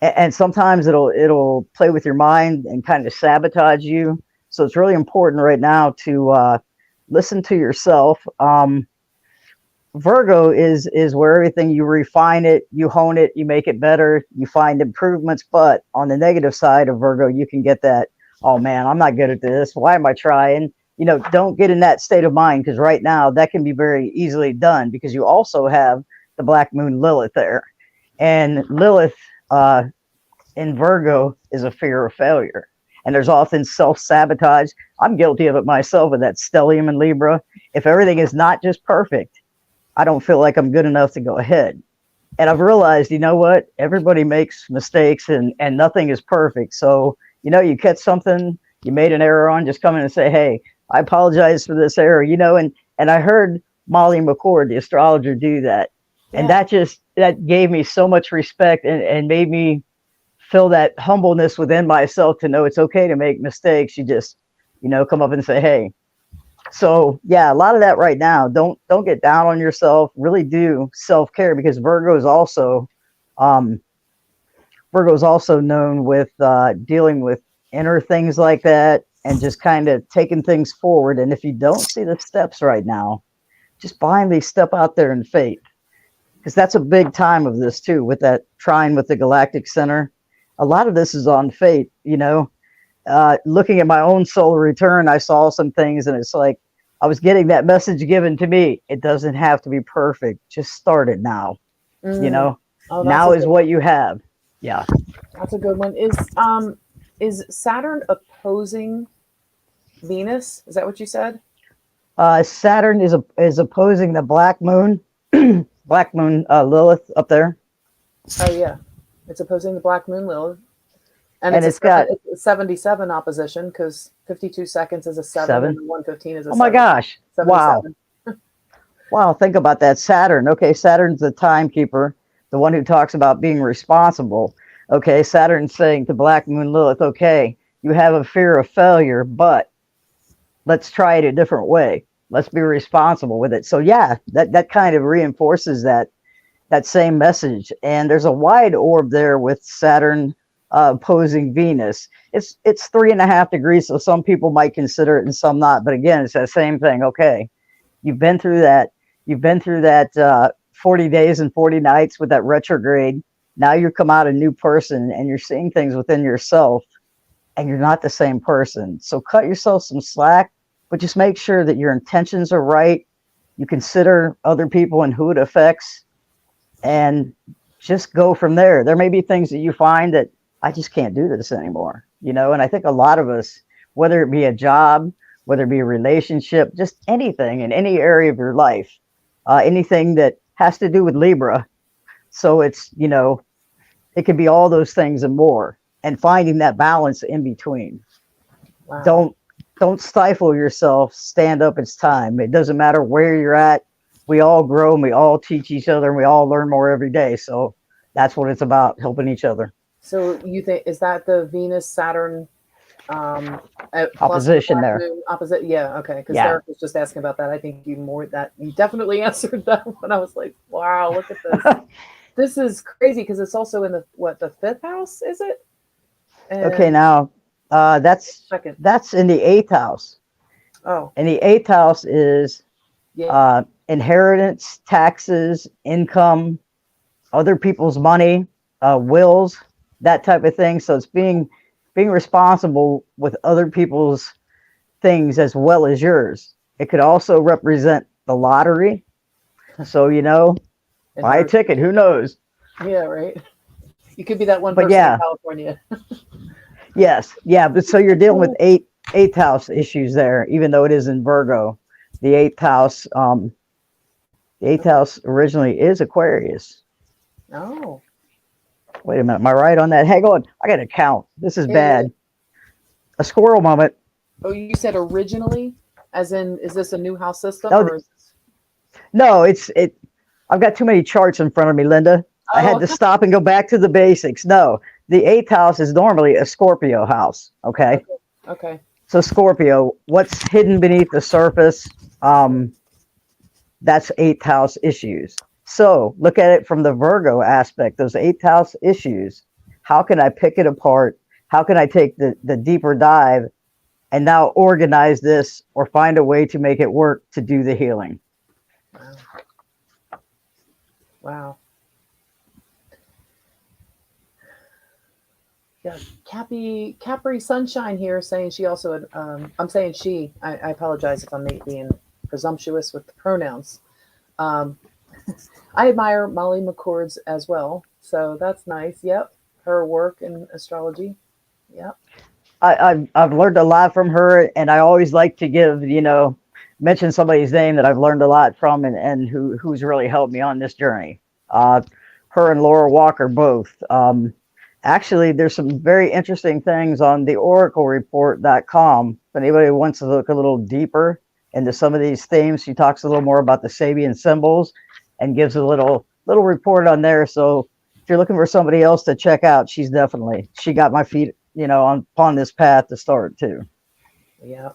And sometimes it'll play with your mind and kind of sabotage you. So it's really important right now to listen to yourself. Virgo is where everything, you refine it, you hone it, you make it better, you find improvements. But on the negative side of Virgo, you can get that, oh man, I'm not good at this. Why am I trying? Don't get in that state of mind, because right now that can be very easily done, because you also have the Black Moon Lilith there. And Lilith in Virgo is a fear of failure. And there's often self-sabotage. I'm guilty of it myself with that stellium in Libra. If everything is not just perfect, I don't feel like I'm good enough to go ahead. And I've realized, you know what? Everybody makes mistakes and nothing is perfect. So, you catch something you made an error on, just come in and say, hey, I apologize for this error, and I heard Molly McCord, the astrologer, do that. Yeah. And that gave me so much respect and made me feel that humbleness within myself to know it's okay to make mistakes. You just, come up and say, hey. So yeah, a lot of that right now. Don't get down on yourself. Really do self-care, because Virgo is also known with dealing with inner things like that, and just kind of taking things forward. And if you don't see the steps right now, just blindly step out there in faith, because that's a big time of this too, with that trine with the galactic center. A lot of this is on fate. Looking at my own solar return, I saw some things, and it's like I was getting that message given to me. It doesn't have to be perfect. Just start it now. Now is what you have. Yeah, that's a good one. Is Saturn opposing Venus? Is that what you said? Saturn is opposing the Black Moon, Black Moon Lilith up there. Oh yeah, it's opposing the Black Moon Lilith. And it's got a 77 opposition, because 52 seconds is a 7 and 115 is a 7. Oh my gosh. 77. Wow. Wow. Think about that. Saturn. Okay. Saturn's the timekeeper, the one who talks about being responsible. Okay. Saturn's saying to Black Moon Lilith, okay, you have a fear of failure, but let's try it a different way. Let's be responsible with it. So yeah, that kind of reinforces that same message. And there's a wide orb there with Saturn opposing Venus. It's 3.5 degrees, so some people might consider it and some not. But again, it's that same thing. Okay, you've been through that. 40 days and 40 nights with that retrograde. Now you come out a new person, and you're seeing things within yourself, and you're not the same person. So cut yourself some slack, but just make sure that your intentions are right. You consider other people and who it affects, and just go from there. There may be things that you find that I just can't do this anymore, and I think a lot of us, whether it be a job, whether it be a relationship, just anything in any area of your life, anything that has to do with Libra. So it's, it can be all those things and more, and finding that balance in between. Wow. Don't stifle yourself. Stand up. It's time. It doesn't matter where you're at. We all grow, and we all teach each other, and we all learn more every day. So that's what it's about, helping each other. So you think, is that the Venus Saturn plus Opposition black there. moon opposite. Yeah, okay. Because Yeah. Derek was just asking about that. I think you definitely answered that one. I was like, wow, look at this. This is crazy because it's also in the fifth house, is it? Okay, And now that's second. that's in the eighth house. Oh, And the eighth house is yeah. inheritance, taxes, income, other people's money, wills, that type of thing. So it's being responsible with other people's things as well as yours. It could also represent the lottery. So buy a Inheritance. ticket. Who knows? Yeah, right. You could be that one But person in yeah, California. yes, yeah. But so you're dealing with eighth house issues there, even though it is in Virgo. The eighth house, originally is Aquarius. Oh. Wait a minute, am I right on that? Hang on, I got to count. This is Yeah. bad. A squirrel moment. Oh, you said originally, as in, is this a new house system No, or is this... no, it. I've got too many charts in front of me, Linda. I had Oh, to stop and go back to the basics. No, the eighth house is normally a Scorpio house. Okay, okay. so Scorpio, what's hidden beneath the surface? That's eighth house issues. So look at it from the Virgo aspect, those eighth house issues. How can I pick it apart? How can I take the deeper dive and now organize this or find a way to make it work to do the healing? Wow. Wow. Yeah, Capri Sunshine here saying she also had, I'm saying she. I apologize if I'm being presumptuous with the pronouns. Um, I admire Molly McCord's as well, so that's nice. Yep, her work in astrology. Yep. I've learned a lot from her, and I always like to mention somebody's name that I've learned a lot from, and who's really helped me on this journey. Her and Laura Walker both. Actually, there's some very interesting things on the oraclereport.com. If anybody wants to look a little deeper into some of these themes, she talks a little more about the Sabian symbols and gives a little report on there. So if you're looking for somebody else to check out, she got my feet, upon this path to start too. Yeah.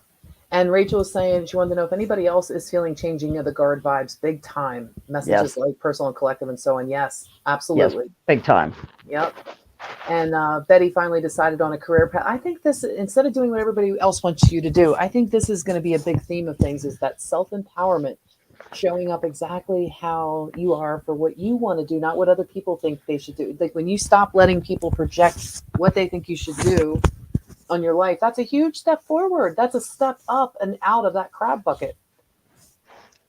And Rachel was saying she wanted to know if anybody else is feeling changing of the guard vibes big time. Messages Yes. like personal and collective and so on. Yes, Yes, absolutely. big time. Yep. And Betty finally decided on a career path. I think this, instead of doing what everybody else wants you to do, I think this is going to be a big theme of things, is that self-empowerment, showing up exactly how you are for what you want to do, not what other people think they should do. Like when you stop letting people project what they think you should do on your life, that's a huge step forward. That's a step up and out of that crab bucket.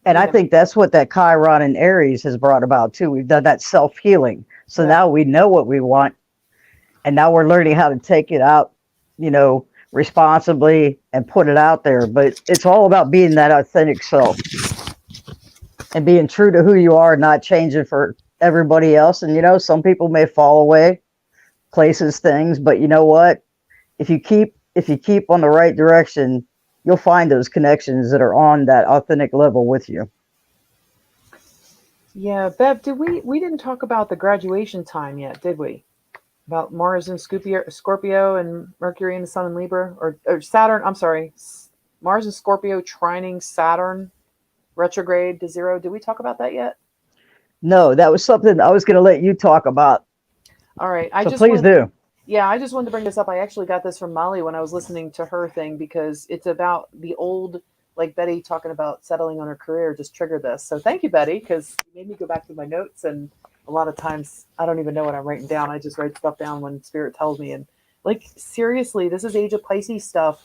And I think that's what that Chiron and Aries has brought about too. We've done that self-healing. So now we know what we want. And now we're learning how to take it out, responsibly and put it out there. But it's all about being that authentic self and being true to who you are, not changing for everybody else. And, some people may fall away, places, things, but you know what? If you keep on the right direction, you'll find those connections that are on that authentic level with you. Yeah, Bev, we didn't talk about the graduation time yet, did we? About Mars and Scorpio and Mercury and the Sun in Libra, or Saturn. I'm sorry, Mars and Scorpio trining Saturn retrograde to 0. Did we talk about that yet? No, that was something I was going to let you talk about. All right, Please do. Yeah, I just wanted to bring this up. I actually got this from Molly when I was listening to her thing, because it's about the old, like Betty talking about settling on her career just triggered this. So thank you, Betty, because you made me go back to my notes, and a lot of times I don't even know what I'm writing down. I just write stuff down when Spirit tells me. And like, seriously, this is Age of Pisces stuff.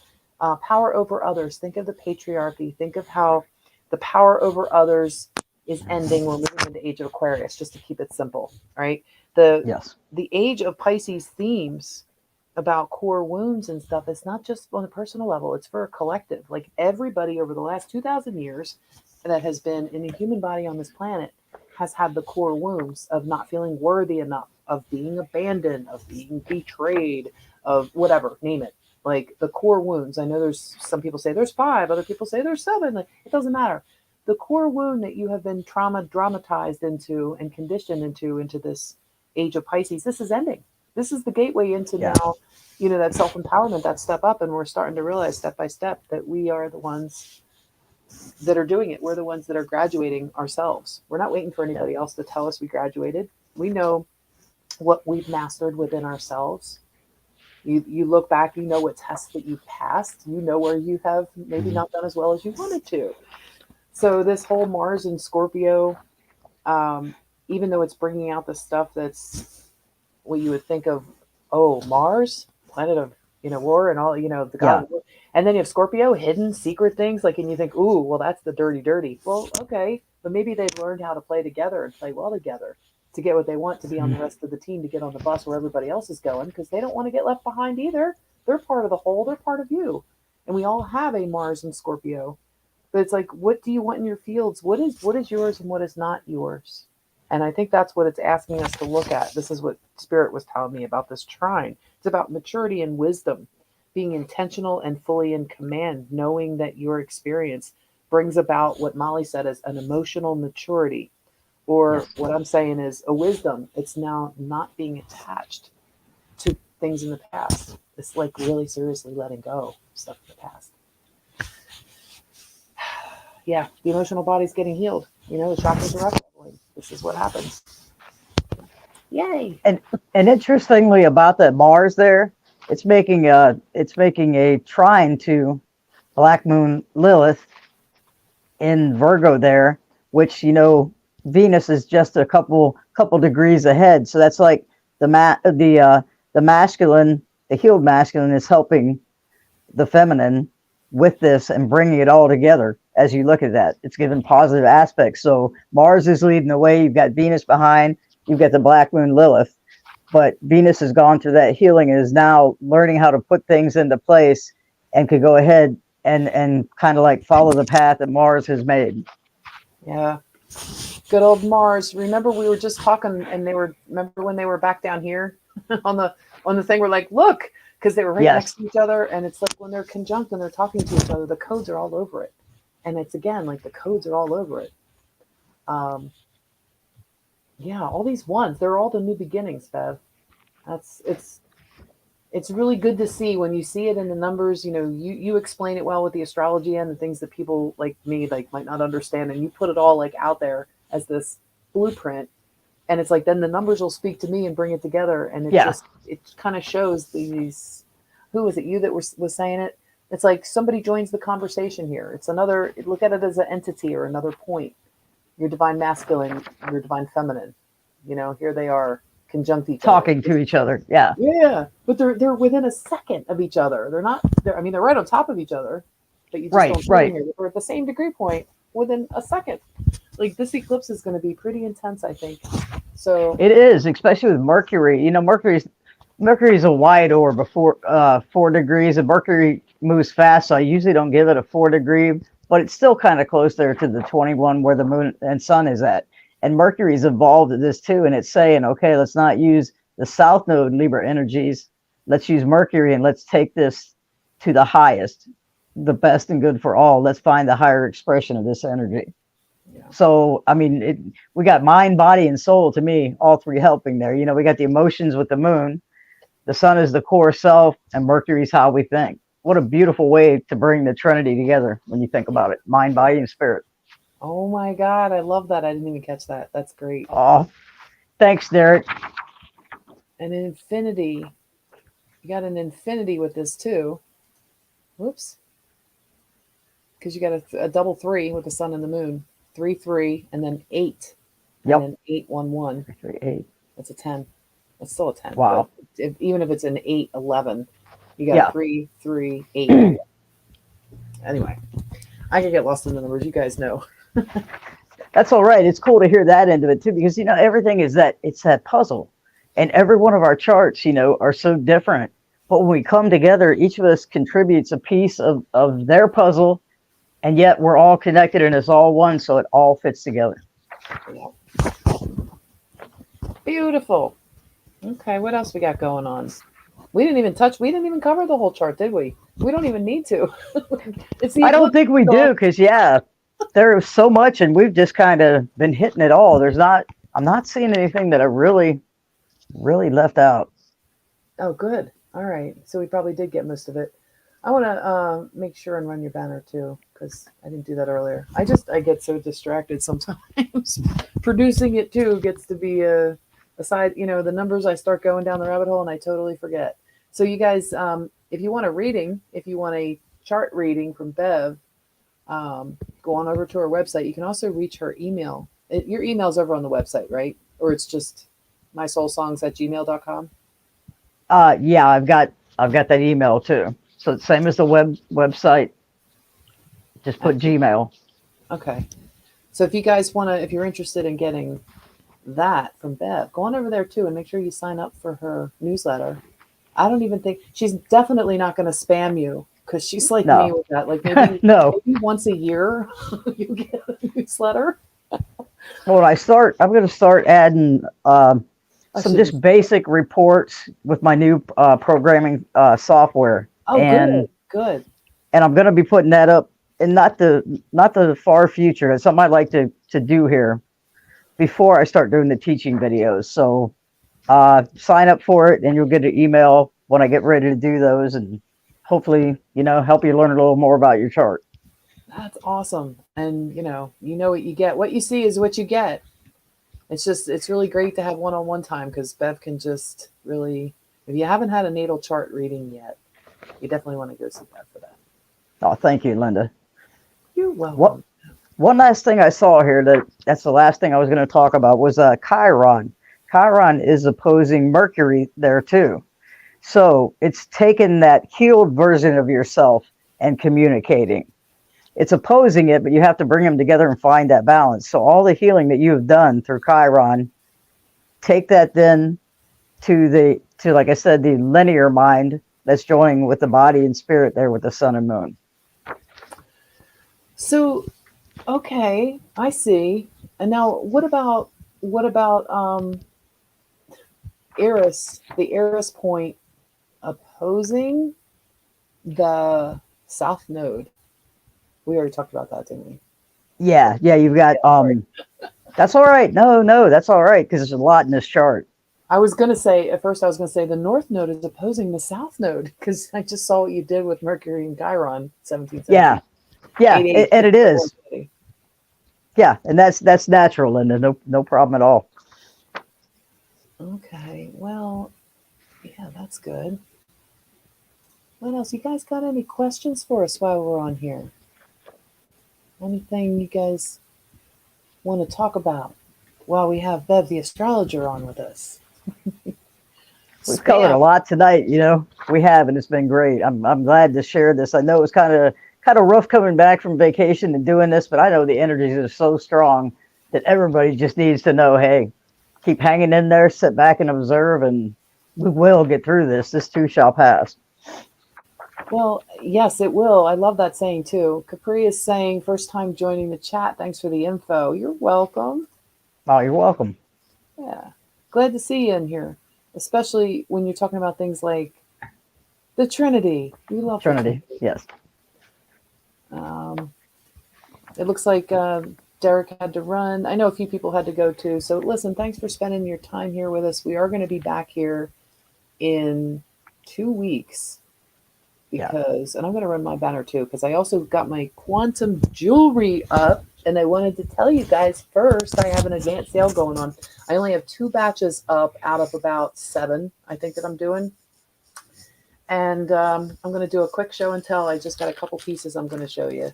Power over others. Think of the patriarchy. Think of how the power over others is ending. We're moving into Age of Aquarius, just to keep it simple, right? Yes. The Age of Pisces themes about core wounds and stuff, it's not just on a personal level, it's for a collective. Like everybody over the last 2,000 years that has been in the human body on this planet has had the core wounds of not feeling worthy enough, of being abandoned, of being betrayed, of whatever, name it. Like the core wounds. I know there's some people say there's 5, other people say there's 7. Like, it doesn't matter. The core wound that you have been dramatized into and conditioned into this Age of Pisces, this is ending. This is the gateway into Yeah. now, that self-empowerment, that step up. And we're starting to realize step by step that we are the ones that are doing it. We're the ones that are graduating ourselves. We're not waiting for anybody else to tell us we graduated. We know what we've mastered within ourselves. You look back, what tests that you passed, where you have maybe not done as well as you wanted to. So this whole Mars and Scorpio, even though it's bringing out the stuff that's what you would think of, oh, Mars, planet of, war and all, the god of war. And then you have Scorpio, hidden, secret things, and you think, ooh, well, that's the dirty. Well, okay, but maybe they've learned how to play together and play well together to get what they want, to be on the rest of the team, to get on the bus where everybody else is going, because they don't want to get left behind either. They're part of the whole, they're part of you. And we all have a Mars and Scorpio. But it's what do you want in your fields? What is yours and what is not yours? And I think that's what it's asking us to look at. This is what Spirit was telling me about this trine. It's about maturity and wisdom, being intentional and fully in command, knowing that your experience brings about what Molly said as an emotional maturity. Or what I'm saying is a wisdom. It's now not being attached to things in the past. It's really seriously letting go of stuff in the past. Yeah, the emotional body's getting healed. The chakras are up. This is what happens. Yay! And interestingly about that Mars there, it's making a trine to Black Moon Lilith in Virgo there, which Venus is just a couple degrees ahead. So that's like the masculine, the healed masculine is helping the feminine with this and bringing it all together. As you look at that, it's given positive aspects. So Mars is leading the way. You've got Venus behind. You've got the Black Moon Lilith. But Venus has gone through that healing and is now learning how to put things into place and could go ahead and kind of follow the path that Mars has made. Yeah. Good old Mars. Remember we were just talking and remember when they were back down here on the thing, we're look, because they were right next to each other. And it's when they're conjunct and they're talking to each other, the codes are all over it. And it's again, the codes are all over it. All these ones, they're all the new beginnings, Bev. It's really good to see when you see it in the numbers. You explain it well with the astrology and the things that people like me might not understand, and you put it all out there as this blueprint, and it's then the numbers will speak to me and bring it together, and it kind of shows these. Who was it? You that was saying it? It's somebody joins the conversation here. It's another. Look at it as an entity or another point. Your divine masculine, your divine feminine. Here they are. Conjunct each talking other. To each other. Yeah, but they're within a second of each other. They're not. They're right on top of each other, but you just don't see them. They're at the same degree point within a second. This eclipse is going to be pretty intense, I think. So it is, especially with Mercury. Mercury's a wide orb before 4 degrees, and Mercury moves fast, so I usually don't give it a 4 degree, but it's still kind of close there to the 21 where the moon and sun is at. And Mercury's involved in this too, and it's saying, okay, let's not use the South Node Libra energies. Let's use Mercury and let's take this to the highest, the best and good for all. Let's find the higher expression of this energy. Yeah. So, we got mind, body, and soul, to me, all three helping there. We got the emotions with the moon, the sun is the core self, and Mercury's how we think. What a beautiful way to bring the Trinity together when you think about it. Mind, body, and spirit. Oh my God, I love that. I didn't even catch that. That's great. Oh, thanks, Derek. An infinity. You got an infinity with this too. Whoops. Because you got a double 3 with the sun and the moon. 3, 3, and then 8. Yep. And then 8, 1, 1. 3, 3, 8. That's a 10. That's still a 10. Wow. Even if it's an 8, 11, you got 3, 3, 8. Anyway, I could get lost in the numbers. You guys know. That's all right. It's cool to hear that end of it too, because everything is it's that puzzle, and every one of our charts are so different, but when we come together, each of us contributes a piece of their puzzle, and yet we're all connected and it's all one, so it all fits together. Beautiful. Okay, what else we got going on? We didn't even cover the whole chart, did we? We don't even need to. I don't think we do, because there is so much, and we've just kind of been hitting it all. I'm not seeing anything that I really left out. Oh, good. All right. So we probably did get most of it. I want to make sure and run your banner too, because I didn't do that earlier. I get so distracted sometimes. Producing it too gets to be a side. The numbers, I start going down the rabbit hole and I totally forget. So you guys, if you want a reading, if you want a chart reading from Bev, go on over to her website. You can also reach her email. Your email's over on the website, right? Or it's just mysoulsongs@gmail.com. Yeah, I've got that email too. So it's same as the website. Just put Gmail. Okay. So if you guys want to, if you're interested in getting that from Bev, go on over there too and make sure you sign up for her newsletter. I don't even think she's definitely not going to spam you because she's like me No, with that. Like maybe no. once a year you get a newsletter. When I'm going to start adding I some shouldn't. just basic reports with my new programming software, Oh, and good. I'm going to be putting that up in not the far future. It's something I'd like to do here before I start doing the teaching videos. So sign up for it, and you'll get an email when I get ready to do those, and hopefully, help you learn a little more about your chart. That's awesome. And you know what you get. What you see is what you get. It's really great to have one-on-one time because Bev can just really, if you haven't had a natal chart reading yet, you definitely want to go see Bev for that. Oh, thank you, Lynda. You're What welcome. One last thing I saw here that's the last thing I was going to talk about was Chiron. Chiron is opposing Mercury there too. So it's taking that healed version of yourself and communicating. It's opposing it, but you have to bring them together and find that balance. So all the healing that you have done through Chiron, take that then to like I said, the linear mind that's joining with the body and spirit there with the sun and moon. So, okay, I see. And now, what about Eris, the Eris point opposing the South Node? We already talked about that, didn't we? Yeah, you've got Sorry. that's all right. No, that's all right because there's a lot in this chart. I was gonna say at first I was gonna say the North Node is opposing the South Node because I just saw what you did with Mercury and Chiron, 1770. Yeah, 88, and it is. 120. Yeah, and that's natural, and no problem at all. Okay, well, yeah, that's good. What else? You guys got any questions for us while we're on here? Anything you guys want to talk about while we have Bev the astrologer on with us? We've covered a Spam. lot tonight. We have, and it's been great. I'm glad to share this. I know it was kind of rough coming back from vacation and doing this, but I know the energies are so strong that everybody just needs to know, hey, keep hanging in there, sit back and observe, and we will get through this. This too shall pass. Well, yes, it will. I love that saying too. Capri is saying, first time joining the chat. Thanks for the info. You're welcome. Oh, you're welcome. Yeah. Glad to see you in here, especially when you're talking about things like the Trinity. We love the Trinity, Trinity. yes. It looks like Derek had to run. I know a few people had to go too. So listen, thanks for spending your time here with us. We are going to be back here in 2 weeks because, and I'm going to run my banner too, because I also got my quantum jewelry up. And I wanted to tell you guys first, I have an advanced sale going on. I only have 2 batches up out of about 7, I think, that I'm doing. And I'm going to do a quick show and tell. I just got a couple pieces I'm going to show you.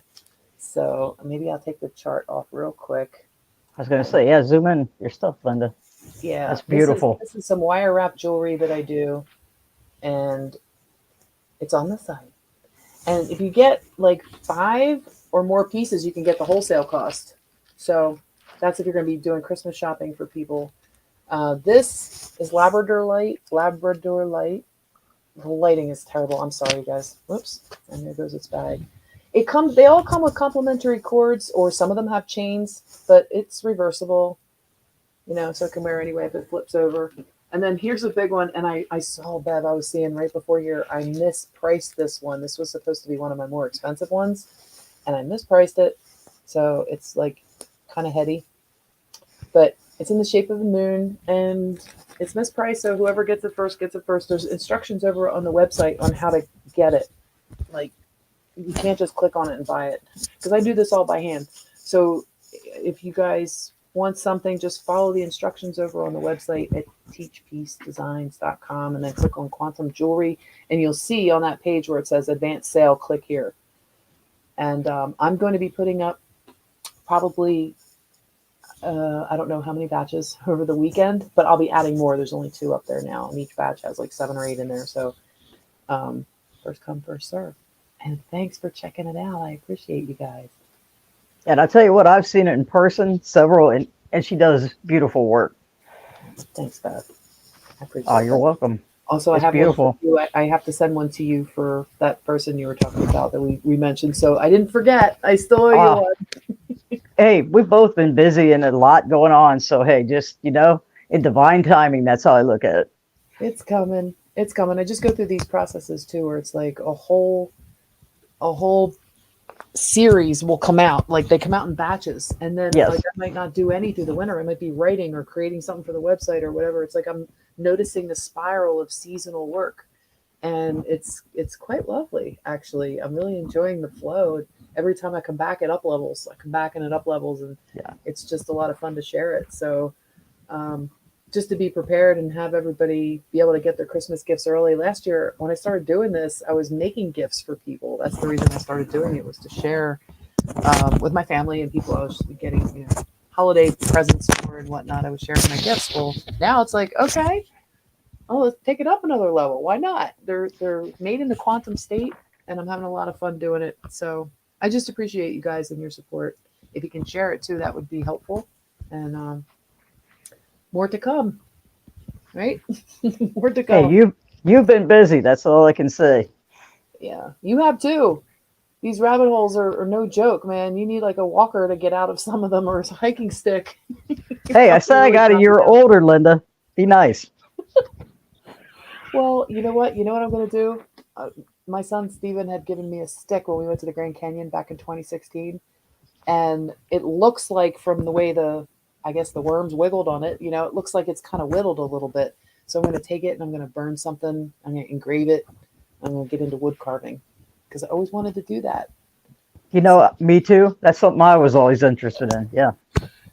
So maybe I'll take the chart off real quick. I was going to say, yeah, zoom in your stuff, Lynda. Yeah, That's beautiful. This is some wire wrap jewelry that I do, and it's on the site. And if you get like 5 or more pieces, you can get the wholesale cost. So that's if you're going to be doing Christmas shopping for people. This is Labrador Light. Labrador Light. The lighting is terrible. I'm sorry, guys. Whoops. And there goes its bag. They all come with complimentary cords, or some of them have chains, but it's reversible, so it can wear anyway if it flips over. And then here's a big one, and I saw Bev, I was seeing right before here, I mispriced this one. This was supposed to be one of my more expensive ones, and I mispriced it. So it's like kind of heady, but it's in the shape of a moon, and It's mispriced, so whoever gets it first gets it first. There's instructions over on the website on how to get it. Like, you can't just click on it and buy it, because I do this all by hand. So if you guys want something, just follow the instructions over on the website at teachpeacedesigns.com, and then click on quantum jewelry, and you'll see on that page where it says advanced sale, click here. And I'm going to be putting up probably I don't know how many batches over the weekend, but I'll be adding more. There's only 2 up there now, and each batch has like 7 or 8 in there. So first come, first serve. And thanks for checking it out. I appreciate you guys. And I tell you what, I've seen it in person, several, and she does beautiful work. Thanks, Bev. I appreciate it. Oh, you're welcome. Also, It's I have beautiful. one for you. I have to send one to you for that person you were talking about that we mentioned. So I didn't forget. I still owe you one. Hey, we've both been busy and a lot going on. So, hey, just, in divine timing, that's how I look at it. It's coming. It's coming. I just go through these processes too, where it's like a whole series will come out. Like, they come out in batches, and then Yes. like I might not do any through the winter. I might be writing or creating something for the website or whatever. It's like I'm noticing the spiral of seasonal work, and it's quite lovely, actually. I'm really enjoying the flow. Every time I come back, it up levels. I come back and it up levels, and Yeah. it's just a lot of fun to share it. So just to be prepared and have everybody be able to get their Christmas gifts early. Last year, when I started doing this, I was making gifts for people. That's the reason I started doing it, was to share with my family and people I was getting, holiday presents for and whatnot. I was sharing my gifts. Well, now it's like, okay, let's take it up another level. Why not? They're made in the quantum state, and I'm having a lot of fun doing it. So I just appreciate you guys and your support. If you can share it too, that would be helpful. And more to come, right? More to come. Hey, you've been busy. That's all I can say. Yeah, you have too. These rabbit holes are no joke, man. You need like a walker to get out of some of them, or a hiking stick. Hey, I said I got a year older, Linda. Be nice. Well, you know what? You know what I'm going to do? My son Steven had given me a stick when we went to the Grand Canyon back in 2016. And it looks like, from the way I guess the worms wiggled on it, it looks like it's kind of whittled a little bit. So I'm going to take it and I'm going to burn something. I'm going to engrave it. I'm going to get into wood carving, because I always wanted to do that. Me too. That's something I was always interested in. Yeah.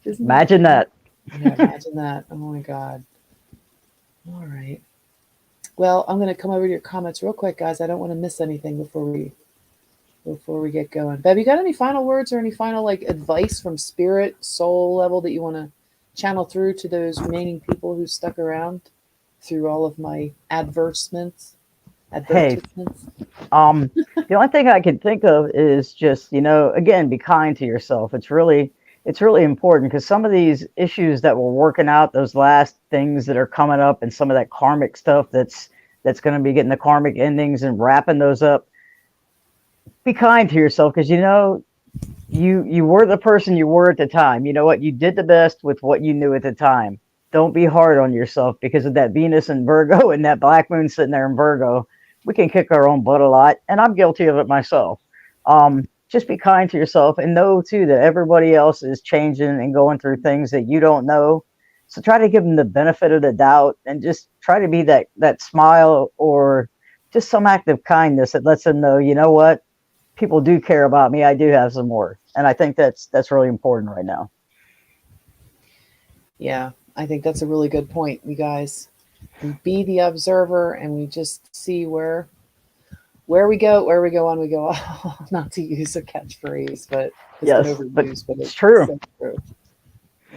Imagine that. Yeah, imagine that. Oh my God. All right. Well, I'm going to come over to your comments real quick, guys. I don't want to miss anything before we get going. Bev, you got any final words or any final advice from spirit, soul level that you want to channel through to those remaining people who stuck around through all of my advertisements? Hey, the only thing I can think of is just, again, be kind to yourself. It's really important, because some of these issues that we're working out, those last things that are coming up, and some of that karmic stuff that's going to be getting the karmic endings and wrapping those up. Be kind to yourself, because you were the person you were at the time. You know what? You did the best with what you knew at the time. Don't be hard on yourself, because of that Venus in Virgo and that black moon sitting there in Virgo. We can kick our own butt a lot, and I'm guilty of it myself. Just be kind to yourself, and know too that everybody else is changing and going through things that you don't know. So try to give them the benefit of the doubt, and just try to be that smile, or just some act of kindness that lets them know, you know what? People do care about me. I do have some worth. And I think that's really important right now. Yeah, I think that's a really good point, you guys. We be the observer, and we just see where we go on, we go. Not to use a catchphrase, but it's Yes, been overused, but it's true. So true.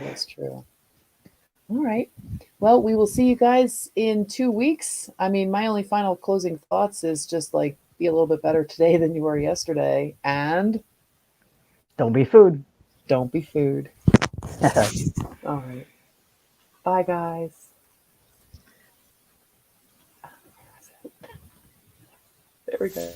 It's true. All right. Well, we will see you guys in 2 weeks. I mean, my only final closing thoughts is just be a little bit better today than you were yesterday, and don't be food. Don't be food. All right. Bye, guys. There we go.